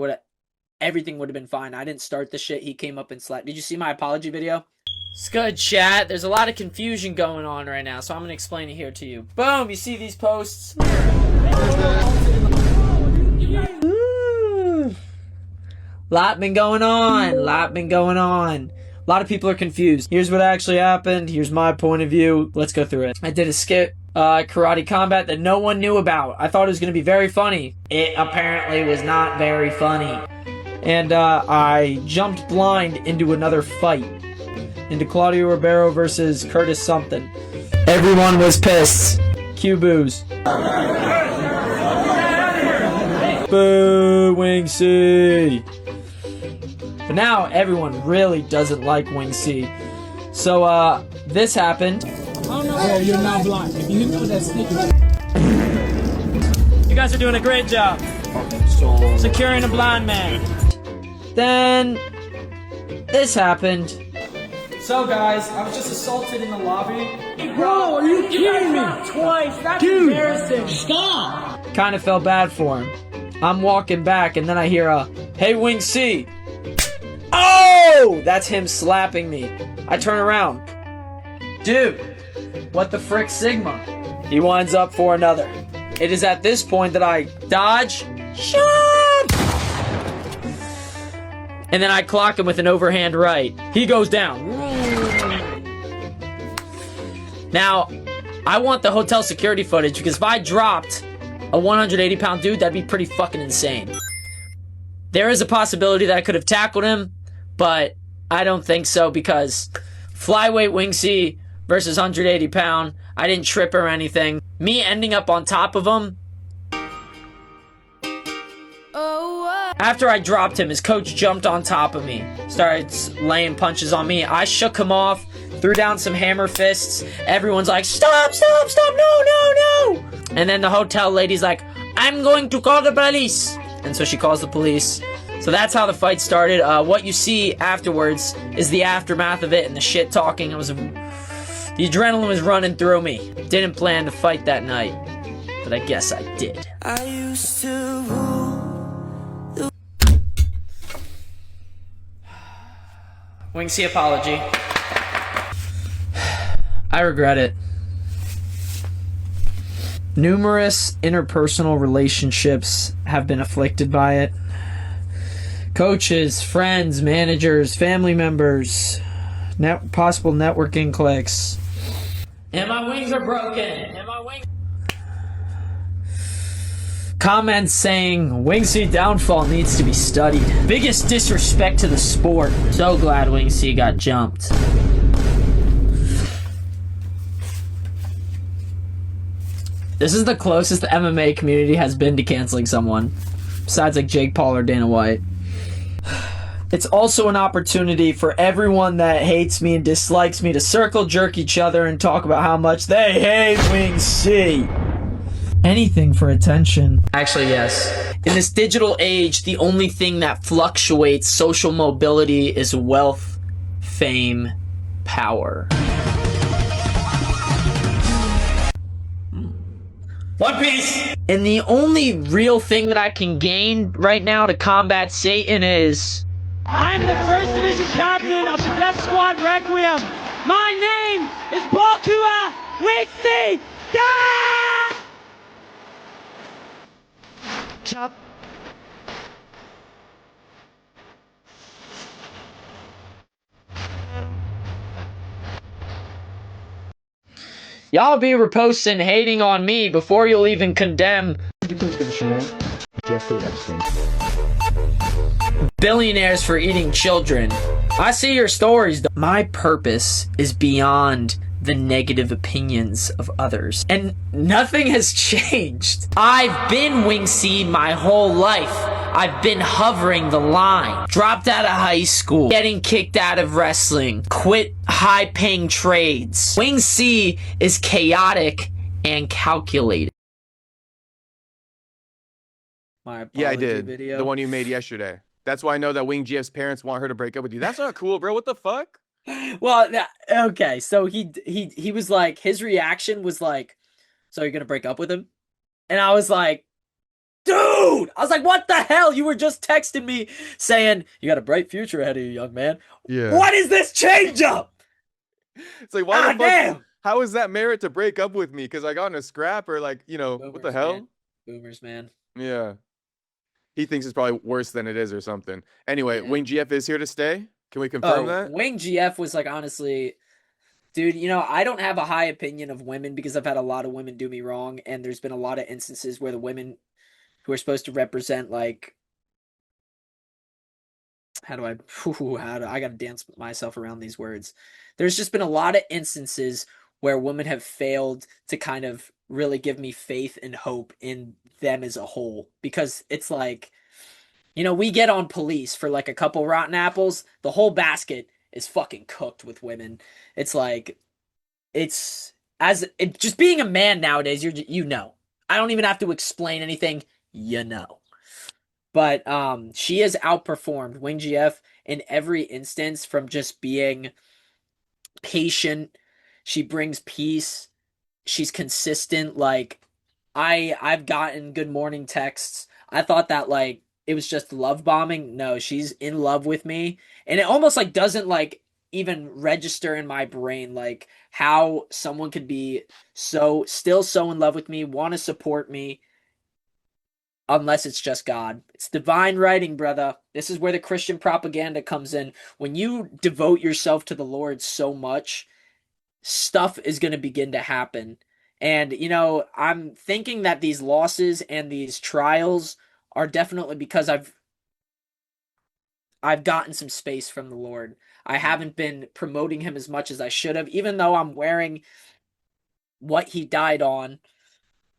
everything would have been fine. I didn't start the shit. He came up and slapped. Did you see my apology video? It's good, chat. There's a lot of confusion going on right now, so I'm gonna explain it here to you. Boom! You see these posts? Lot been going on. A lot of people are confused. Here's what actually happened. Here's my point of view. Let's go through it. I did a skit, karate combat that no one knew about. I thought it was going to be very funny. It apparently was not very funny. And I jumped blind into another fight. Into Claudio Ribeiro versus Curtis something. Everyone was pissed. Cue boos. Boo, Winksy. But now everyone really doesn't like Winksy. So, this happened. Oh no, yeah, you're not blind. If you hit me with that stick. You guys are doing a great job. Securing a blind man. Then this happened. So guys, I was just assaulted in the lobby. Bro, are you kidding me? Twice. That's Dude, embarrassing. stop! Kind of felt bad for him. I'm walking back and then I hear a, "Hey, Wing C." Oh! That's him slapping me. I turn around. Dude, what the frick, Sigma? He winds up for another. It is at this point that I dodge, shot, and then I clock him with an overhand right. He goes down. Now, I want the hotel security footage because if I dropped a 180-pound dude, that'd be pretty fucking insane. There is a possibility that I could have tackled him, but I don't think so because flyweight Wing C versus 180-pound, I didn't trip or anything. Me ending up on top of him. After I dropped him, his coach jumped on top of me, started laying punches on me. I shook him off, threw down some hammer fists. Everyone's like, "Stop, stop, stop, no, no, no." And then the hotel lady's like, "I'm going to call the police." And so she calls the police. So that's how the fight started. What you see afterwards is the aftermath of it and the shit talking. The adrenaline was running through me. Didn't plan to fight that night, but I guess I did. I used to rule. Wing C apology. I regret it. Numerous interpersonal relationships have been afflicted by it. Coaches, friends, managers, family members, possible networking clicks. And my wings are broken. And my wings. Comments saying Wing C downfall needs to be studied. Biggest disrespect to the sport. So glad Wing C got jumped. This is the closest the MMA community has been to canceling someone, besides like Jake Paul or Dana White. It's also an opportunity for everyone that hates me and dislikes me to circle jerk each other and talk about how much they hate Wing C. Anything for attention. Actually, yes. In this digital age, the only thing that fluctuates social mobility is wealth, fame, power. One Piece! And the only real thing that I can gain right now to combat Satan is... I'm the first division captain of the Death Squad Requiem. My name is Bakua Wixie. Chop. Y'all be reposting hating on me before you'll even condemn billionaires for eating children. I see your stories. My purpose is beyond the negative opinions of others. And nothing has changed. I've been Wing C my whole life. I've been hovering the line. Dropped out of high school. Getting kicked out of wrestling. Quit high-paying trades. Wing C is chaotic and calculated. Yeah, I did. The one you made yesterday. That's why I know that Wing GF's parents want her to break up with you. That's not cool, bro. What the fuck? Well, okay, so he was like, his reaction was like, "So you're gonna break up with him?" And I was like, "Dude!" I was like, "What the hell? You were just texting me saying you got a bright future ahead of you, young man. Yeah. What is this change up?" It's like, why the fuck? Damn! How is that merit to break up with me? Because I got in a scrap or like, you know, what the hell? Man. Boomers, man. Yeah. He thinks it's probably worse than it is or something. Anyway, Yeah. Wing GF is here to stay. Can we confirm that? Wing GF was like, honestly, dude, you know, I don't have a high opinion of women because I've had a lot of women do me wrong, and there's been a lot of instances where the women who are supposed to represent, like, I gotta dance myself around these words. There's just been a lot of instances where women have failed to kind of really give me faith and hope in them as a whole, because it's like, you know, we get on police for like a couple rotten apples. The whole basket is fucking cooked with women. It's like, just being a man nowadays, you know. I don't even have to explain anything, you know. But she has outperformed Wing GF in every instance, from just being patient. She brings peace. She's consistent. Like I've gotten good morning texts. I thought that like it was just love bombing. No, she's in love with me. And it almost like doesn't like even register in my brain like how someone could be so in love with me, want to support me, unless it's just God. It's divine writing, brother. This is where the Christian propaganda comes in. When you devote yourself to the Lord so much, stuff is going to begin to happen. And, I'm thinking that these losses and these trials are definitely because I've gotten some space from the Lord. I haven't been promoting him as much as I should have, even though I'm wearing what he died on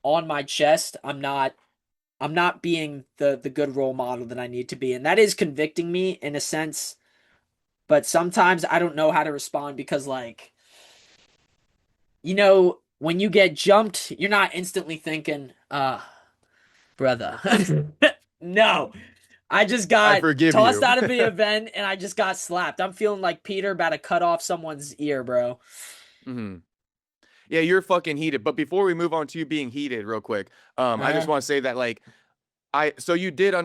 my chest. I'm not being the good role model that I need to be. And that is convicting me in a sense. But sometimes I don't know how to respond because, like, when you get jumped, you're not instantly thinking, brother. No. I just I got forgive tossed you. out of the event and I just got slapped. I'm feeling like Peter about to cut off someone's ear, bro. Hmm. Yeah, you're fucking heated. But before we move on to you being heated, real quick, I just Uh-huh. want to say that like so you did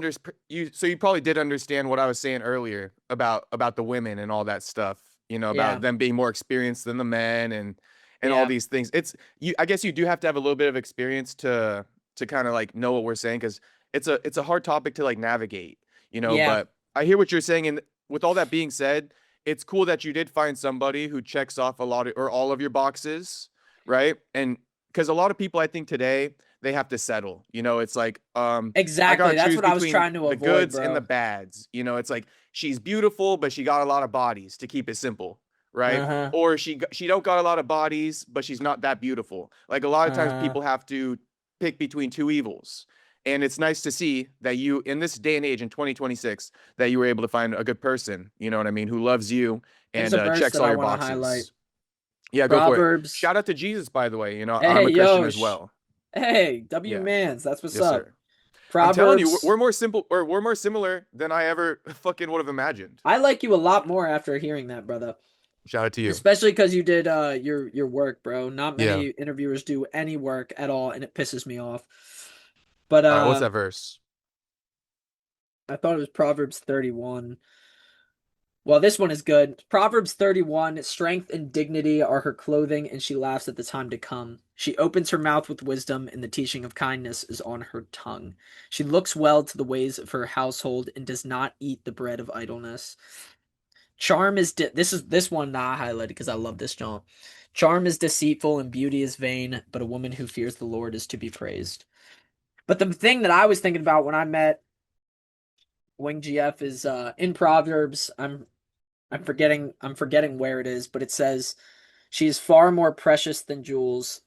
you probably did understand what I was saying earlier about the women and all that stuff, about Yeah. them being more experienced than the men and all Yeah. these things. I guess you do have to have a little bit of experience to kind of like know what we're saying, because it's a hard topic to like navigate, Yeah. but I hear what you're saying. And with all that being said, it's cool that you did find somebody who checks off a lot of, or all of your boxes, right? And because a lot of people, I think today, they have to settle. It's like, I Exactly. gotta That's choose what I was between trying to the avoid, goods and the bro. bads. It's like she's beautiful, but she got a lot of bodies, to keep it simple, right? Uh-huh. Or she don't got a lot of bodies, but she's not that beautiful. Like a lot of times Uh-huh. people have to pick between two evils. And it's nice to see that you, in this day and age in 2026, that you were able to find a good person, you know what I mean, who loves you Here's and a verse checks that all I your want to highlight. boxes. Yeah, go for it. Proverbs. Shout out to Jesus, by the way. I'm Hey, a Christian yo. as well. Hey, W Yeah. Mans. That's what's Yes, up. sir. I'm telling you, Proverbs. we're more simple, or we're more similar than I ever fucking would have imagined. I like you a lot more after hearing that, brother. Shout out to you. Especially because you did your work, bro. Not Yeah. many interviewers do any work at all, and it pisses me off. But All right, what's that verse? I thought it was Proverbs 31. Well, this one is good. Proverbs 31, strength and dignity are her clothing, and she laughs at the time to come. She opens her mouth with wisdom, and the teaching of kindness is on her tongue. She looks well to the ways of her household and does not eat the bread of idleness. Charm is this one that I highlighted because I love this John. Charm is deceitful and beauty is vain, but a woman who fears the Lord is to be praised. But the thing that I was thinking about when I met Wing GF is in Proverbs. I'm forgetting where it is, but it says she is far more precious than jewels,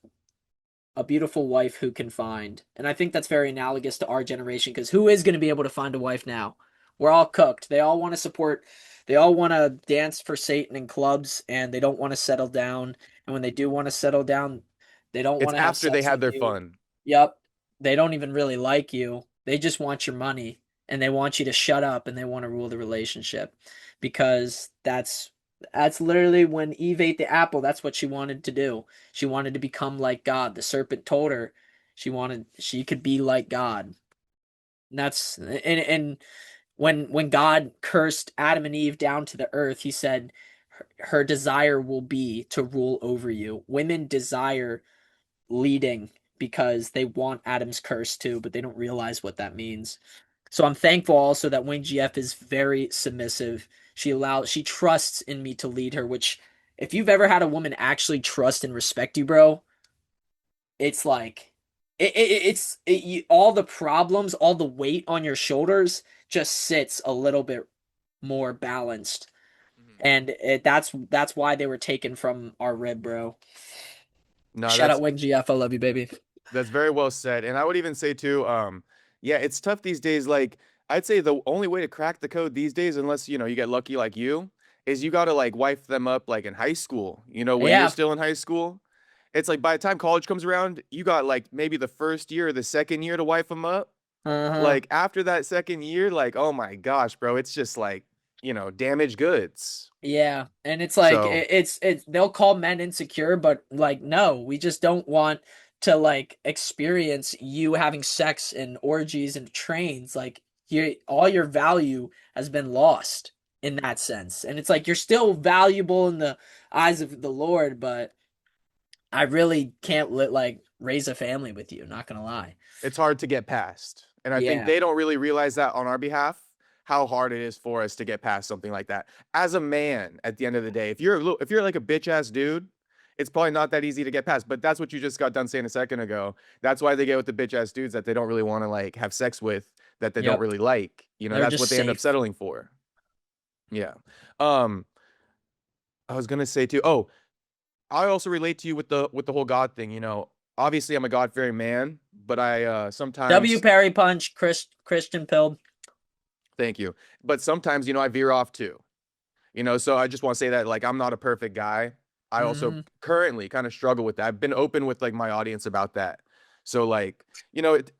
a beautiful wife who can find. And I think that's very analogous to our generation because who is going to be able to find a wife now? We're all cooked. They all want to dance for Satan in clubs and they don't want to settle down. And when they do want to settle down, they don't It's want to have after they sex had with their you. fun. Yep. They don't even really like you. They just want your money and they want you to shut up and they want to rule the relationship because that's literally when Eve ate the apple. That's what she wanted to do. She wanted to become like God. The serpent told her she could be like God. And when God cursed Adam and Eve down to the earth, he said her desire will be to rule over you. Women desire leading because they want Adam's curse too, but they don't realize what that means. So I'm thankful also that Wing GF is very submissive. She trusts in me to lead her, which if you've ever had a woman actually trust and respect you, bro, it's like all the problems, all the weight on your shoulders just sits a little bit more balanced. And that's why they were taken from our rib, bro. No, Shout out Wing GF, I love you, baby. that's very well said. And I would even say too, yeah, it's tough these days. Like I'd say the only way to crack the code these days, unless you get lucky like you, is you gotta like wife them up like in high school. When you're Yeah, still in high school, it's like by the time college comes around, you got like maybe the first year or the second year to wife them up. Uh-huh. Like after that second year, like, oh my gosh, bro, it's just like, damaged goods. Yeah, and it's like So it's they'll call men insecure, but like no, we just don't want to like experience you having sex and orgies and trains. Like all your value has been lost in that sense. And it's like you're still valuable in the eyes of the Lord, but I really can't like raise a family with you, not gonna lie. it's hard to get past. And I think Yeah. they don't really realize that on our behalf, how hard it is for us to get past something like that. As a man, at the end of the day, if you're like a bitch ass dude, it's probably not that easy to get past. But that's what you just got done saying a second ago. That's why they get with the bitch ass dudes that they don't really want to like have sex with, that they don't Yep. really like. They're That's what just they end up safe. settling for. Yeah. Um, I was gonna say too. Oh, I also relate to you with the whole God thing. Obviously I'm a God fearing man, but I W sometimes Parry Punch, Christian Pill. thank you, but sometimes I veer off too. So I just want to say that like I'm not a perfect guy. I also Hmm. currently kind of struggle with that. I've been open with like my audience about that. So like,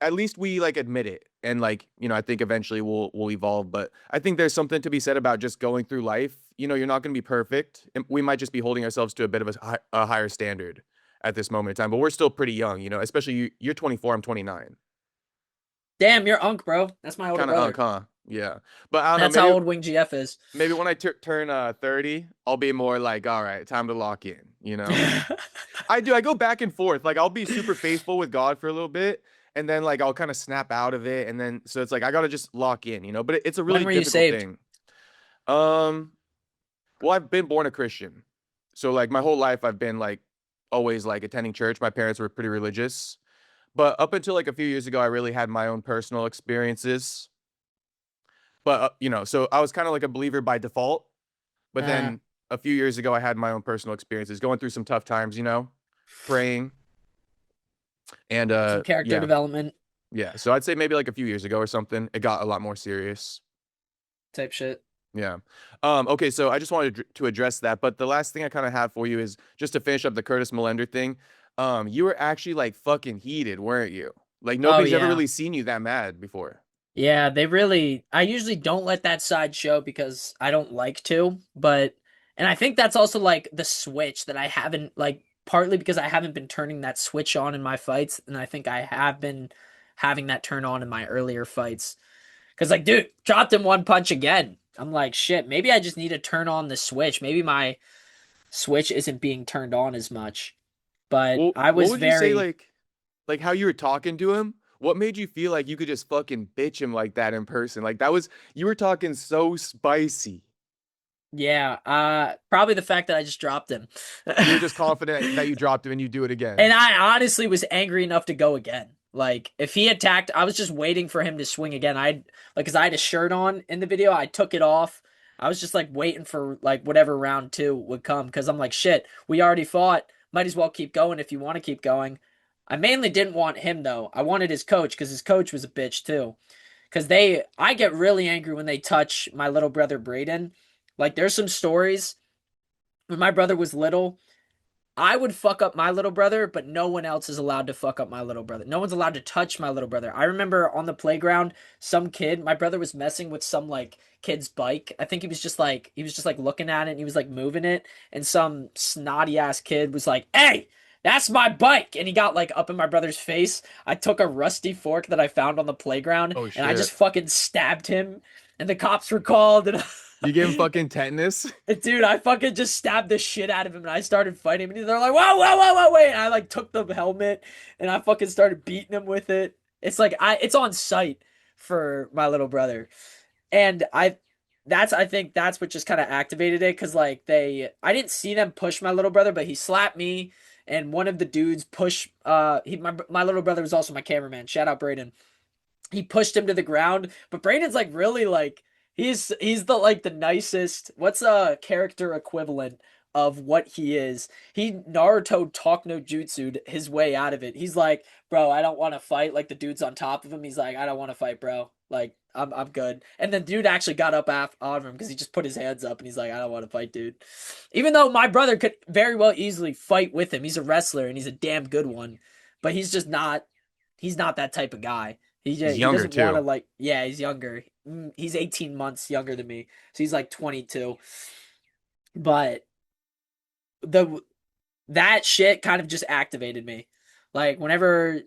at least we like admit it. And like, I think eventually we'll evolve, but I think there's something to be said about just going through life. You're not going to be perfect. And we might just be holding ourselves to a bit of a higher standard at this moment in time, but we're still pretty young, especially you're 24, I'm 29. Damn, you're Unk, bro. That's my older Kind of brother. huh? Yeah. But I don't know, That's how old Wing GF is. maybe when I turn 30, I'll be more like, all right, time to lock in. I do. I go back and forth. Like I'll be super faithful with God for a little bit, and then like I'll kind of snap out of it, and then so it's like I gotta just lock in. But it's a When really were you difficult saved? thing. Um, well, I've been born a Christian, so like my whole life I've been like always like attending church. My parents were pretty religious, but up until like a few years ago, I really had my own personal experiences. But so I was kind of like a believer by default. But Uh, then a few years ago, I had my own personal experiences, going through some tough times, praying, and some character yeah, development yeah. So I'd say maybe like a few years ago or something, it got a lot more serious. type shit. Yeah. Okay, so I just wanted to address that, but the last thing I kind of have for you is just to finish up the Curtis Millender thing. You were actually like fucking heated, weren't you? Like Oh nobody's ever yeah. really seen you that mad before. Yeah, they really I usually don't let that side show because I don't like to, but and I think that's also like the switch that I haven't like partly because I haven't been turning that switch on in my fights, and I think I have been having that turn on in my earlier fights. Cause like, dude, dropped him one punch again. I'm like, shit, maybe I just need to turn on the switch. Maybe my switch isn't being turned on as much. But Well, I what was would you say very like how you were talking to him? What made you feel like you could just fucking bitch him like that in person? Like that was you were talking so spicy. yeah, probably the fact that I just dropped him. You were just confident that you dropped him and you do it And again. I honestly was angry enough to go again. Like if he attacked, I was just waiting for him to swing again. I'd like cuz I had a shirt on in the video, I took it off. I was just like waiting for like whatever round 2 would come cuz I'm like shit, we already fought. Might as well keep going if you want to keep going. I mainly didn't want him though. I wanted his coach cuz his coach was a bitch too. Cuz I get really angry when they touch my little brother Braden. Like there's some stories when my brother was little, I would fuck up my little brother, but no one else is allowed to fuck up my little brother. No one's allowed to touch my little brother. I remember on the playground, some kid, my brother was messing with some like kid's bike. I think he was just like looking at it and he was like moving it, and some snotty ass kid was like, "Hey, that's my bike!" And he got like up in my brother's face. I took a rusty fork that I found on the playground Oh and I just shit. fucking stabbed him, and the cops were called and You gave him fucking tetanus? Dude, I fucking just stabbed the shit out of him and I started fighting him. And they're like, whoa, whoa, whoa, whoa, wait. And I like took the helmet and I fucking started beating him with it. It's like it's on site for my little brother. And I think that's what just kind of activated it because like I didn't see them push my little brother, but he slapped me and one of the dudes pushed my little brother was also my cameraman. Shout out Braden. He pushed him to the ground, but Braden's like really like he's the like the nicest. What's a character equivalent of what he is? He Naruto talk no jutsu his way out of it. He's like, bro, I don't want to fight. Like the dude's on top of him. He's like, I don't want to fight, bro. Like I'm good. And then dude actually got up on him because he just put his hands up and he's like, I don't want to fight, dude. Even though my brother could very well easily fight with him. He's a wrestler and he's a damn good one, but he's just not. He's not that type of guy. He He's just, he younger doesn't want to too. like. Yeah, he's younger. He's 18 months younger than me, so he's like 22. But the that shit kind of just activated me. Like whenever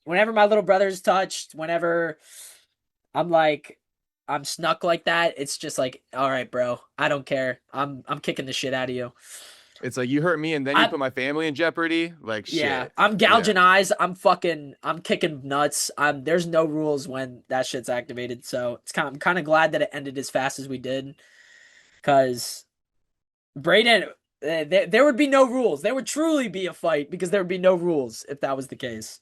my little brother's touched, whenever I'm like I'm snuck like that, it's just like, all right, bro, I don't care. I'm kicking the shit out of you. It's like you hurt me and then you I put my family in jeopardy. Like Yeah, shit. I'm Yeah. gouging eyes. I'm kicking nuts. There's no rules when that shit's activated. So I'm kind of glad that it ended as fast as we did, because Braden, there would be no rules. There would truly be a fight because there would be no rules if that was the case.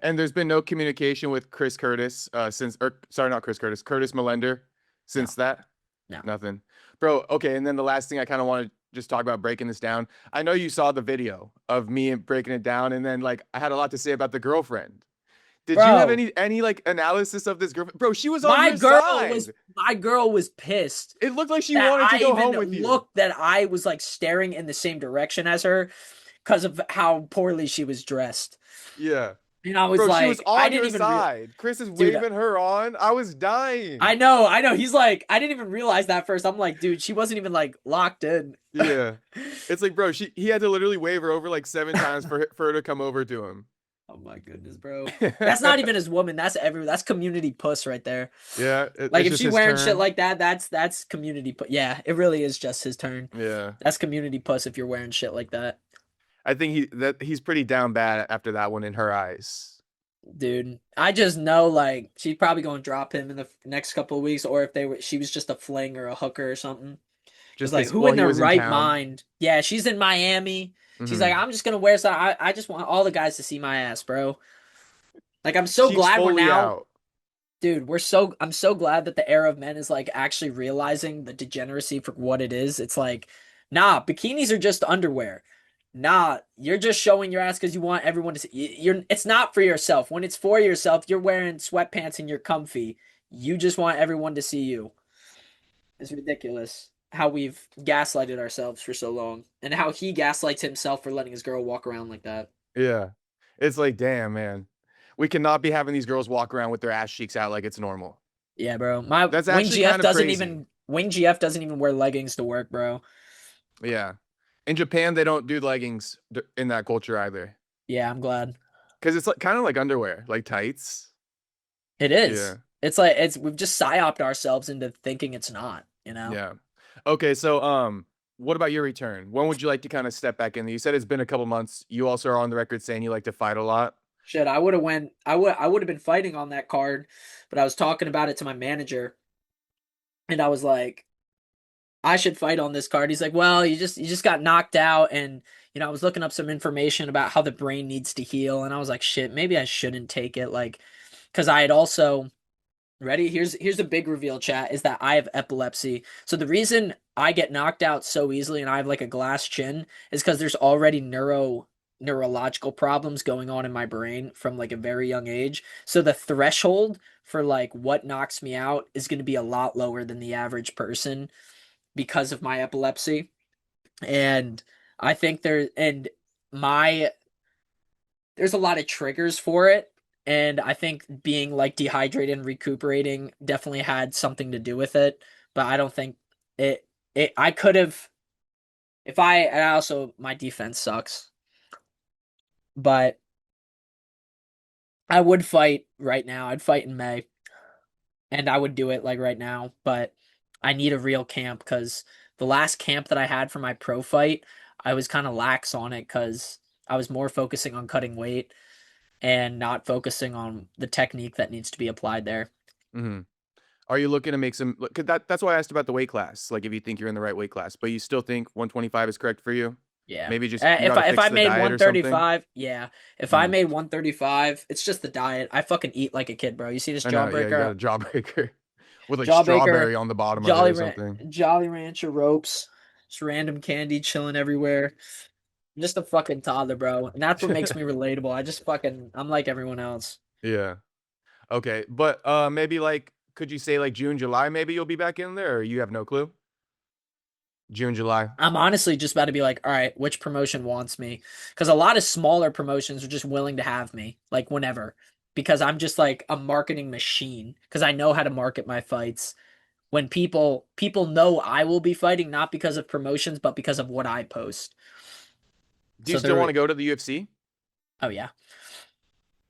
And there's been no communication with Chris Curtis since, or sorry, not Chris Curtis, Curtis Millender No, since that. no. Nothing, bro. Okay, and then the last thing I kind of want to just talk about breaking this down. I know you saw the video of me breaking it down, and then like I had a lot to say about the girlfriend. Did you have Bro, any like analysis of this girlfriend, bro? She was on my your girl was side. my girl was pissed It looked like she that wanted to I go even home with you. looked that I was like staring in the same direction as her because of how poorly she was dressed. Yeah, And I was bro, she was like, I on didn't your even real side. Chris is dude, waving her on. I was dying. I know. He's like, I didn't even realize that first. I'm like, dude, she wasn't even like locked in. Yeah, it's like, bro, he had to literally wave her over like 7 times for her to come over to him. Oh my goodness, bro. That's not even his woman. That's community puss right there. Yeah, Like it's if just she his wearing shit turn. like that, that's community puss. Yeah, it really is just his turn. Yeah, That's community puss if you're wearing shit like that. I think he's pretty down bad after that one in her eyes. Dude, I just know like she's probably going to drop him in the next couple of weeks, or if she was just a fling or a hooker or something. It's Just like, because, who well, in he their was in right town. mind? Yeah, she's in Miami. She's like, Hmm. I'm just gonna wear some. I just want all the guys to see my ass, bro. Like, I'm so Cheeks glad we're fully now, out. dude. I'm so glad that the era of men is like actually realizing the degeneracy for what it is. It's like, nah, bikinis are just underwear. Nah, you're just showing your ass because you want everyone to see. You're. It's not for yourself. When it's for yourself, you're wearing sweatpants and you're comfy. You just want everyone to see you. It's ridiculous how we've gaslighted ourselves for so long, and how he gaslights himself for letting his girl walk around like that. Yeah, it's like, damn, man, we cannot be having these girls walk around with their ass cheeks out like it's normal. Yeah, bro. My That's actually kind of crazy. Wing GF doesn't even wear leggings to work, bro. Yeah, in Japan they don't do leggings in that culture either, Yeah, I'm glad. because it's like kind of like underwear, like tights. It Yeah. is. It's like we've just psyoped ourselves into thinking it's not, you know? Yeah. Okay, so what about your return? When would you like to kind of step back in? You said it's been a couple months. You also are on the record saying you like to fight a lot. Shit, I would have been fighting on that card, but I was talking about it to my manager, and I was like, I should fight on this card. He's like, well, you just got knocked out, and I was looking up some information about how the brain needs to heal, and I was like, shit, maybe I shouldn't take it, like, because I had also ready. Here's a big reveal, chat, is that I have epilepsy. So the reason I get knocked out so easily and I have like a glass chin is because there's already neurological problems going on in my brain from like a very young age. So the threshold for like what knocks me out is going to be a lot lower than the average person because of my epilepsy. And I think my there's a lot of triggers for it. And I think being like dehydrated and recuperating definitely had something to do with it. But I don't think I could have, and also my defense sucks, but I would fight right now. I'd fight in May, and I would do it like right now. But I need a real camp, because the last camp that I had for my pro fight, I was kind of lax on it because I was more focusing on cutting weight and not focusing on the technique that needs to be applied there. Hmm. Are you looking to make some? 'Cause that's why I asked about the weight class. Like, if you think you're in the right weight class, but you still think 125 is correct for you. Yeah. Maybe just you got to If fix I the made diet or something. 135, yeah. If I Mm. made 135, it's just the diet. I fucking eat like a kid, bro. You see this I know. Yeah, you got jawbreaker? a jawbreaker with like Jawbreaker, strawberry on the bottom of it or something. Jolly Rancher ropes, just random candy chilling everywhere. I'm just a fucking toddler, bro. And that's what makes me relatable. I'm like everyone else. Yeah. Okay, but maybe like, could you say like June, July? Maybe you'll be back in there, or you have no clue. June, July. I'm honestly just about to be like, all right, which promotion wants me? Because a lot of smaller promotions are just willing to have me, like whenever. because I'm just like a marketing machine because I know how to market my fights. When people know I will be fighting not because of promotions but because of what I post. Do you So still they're want to go to the UFC? oh yeah.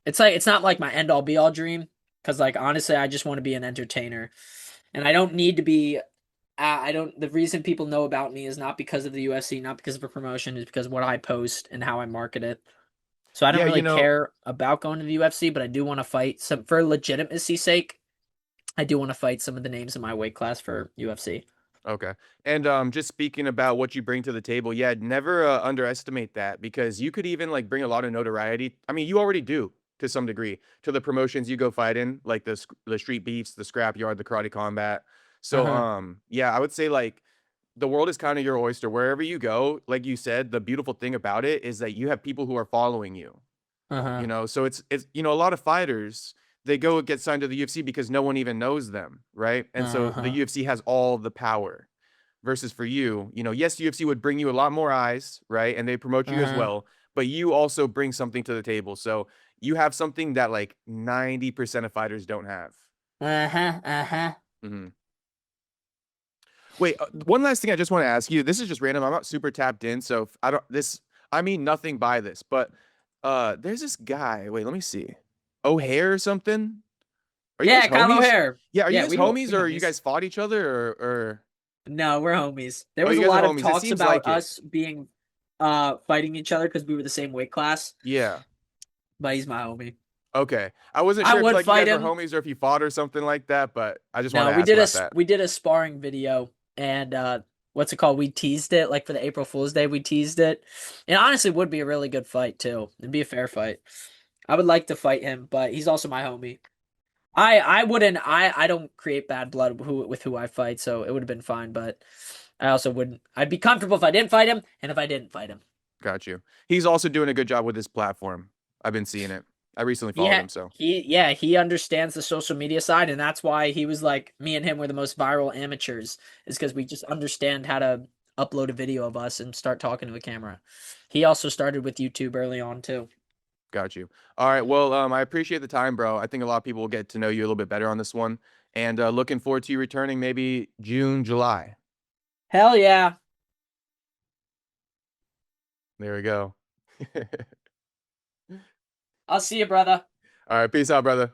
It's not like my end all be all dream cuz like honestly I just want to be an entertainer. And I don't need to be I don't the reason people know about me is not because of the UFC, not because of a promotion, is because of what I post and how I market it. So I don't Yeah, really care about going to the UFC, but I do want to fight some for legitimacy's sake. I do want to fight some of the names in my weight class for UFC. Okay. And just speaking about what you bring to the table, yeah, never underestimate that because you could even like bring a lot of notoriety. I mean, you already do to some degree to the promotions you go fight in, like the street beefs, the scrap yard, the karate combat. So Uh-huh. yeah, I would say like the world is kind of your oyster wherever you go. Like you said, the beautiful thing about it is that you have people who are following you. Uh-huh. So it's a lot of fighters they go get signed to the UFC because no one even knows them, right? And so the Uh-huh. UFC has all the power. Versus for you, yes, UFC would bring you a lot more eyes, right? And they promote you as Uh-huh. well, but you also bring something to the table. So you have something that like 90% of fighters don't have. Uh-huh. Uh-huh. hmm Wait, one last thing I just want to ask you. This is just random. I'm not super tapped in, so I don't this I mean nothing by this, but there's this guy. Wait, let me see. O'Hare or something? Are you guys Yeah, Kyle homies? O'Hare. Yeah, are you Yeah, guys we homies or you homies. guys fought each other or No, we're homies. There oh, was you a guys are lot of homies. It talks seems about like it. us being fighting each other because we were the same weight class, Yeah. but he's my homie. Okay. I wasn't I sure if would like you fight guys were him. homies or if you fought or something like that, but I just want No, to ask about that. we did a sparring video and what's it called? We teased it like for the April Fool's Day. We teased it. It honestly would be a really good fight too. It'd be a fair fight. I would like to fight him, but he's also my homie. I wouldn't I don't create bad blood with who I fight, so it would have been fine, but I also wouldn't I'd be comfortable if I didn't fight him and if I didn't fight him. Got you. He's also doing a good job with his platform. I've been seeing it. I recently followed him, so He understands the social media side, and that's why he was like me and him were the most viral amateurs, is because we just understand how to upload a video of us and start talking to a camera. He also started with YouTube early on too. got you. All right. Well, I appreciate the time, bro. I think a lot of people will get to know you a little bit better on this one. And looking forward to you returning maybe June, July. Hell yeah. There we go. I'll see you, brother. All right. Peace out, brother.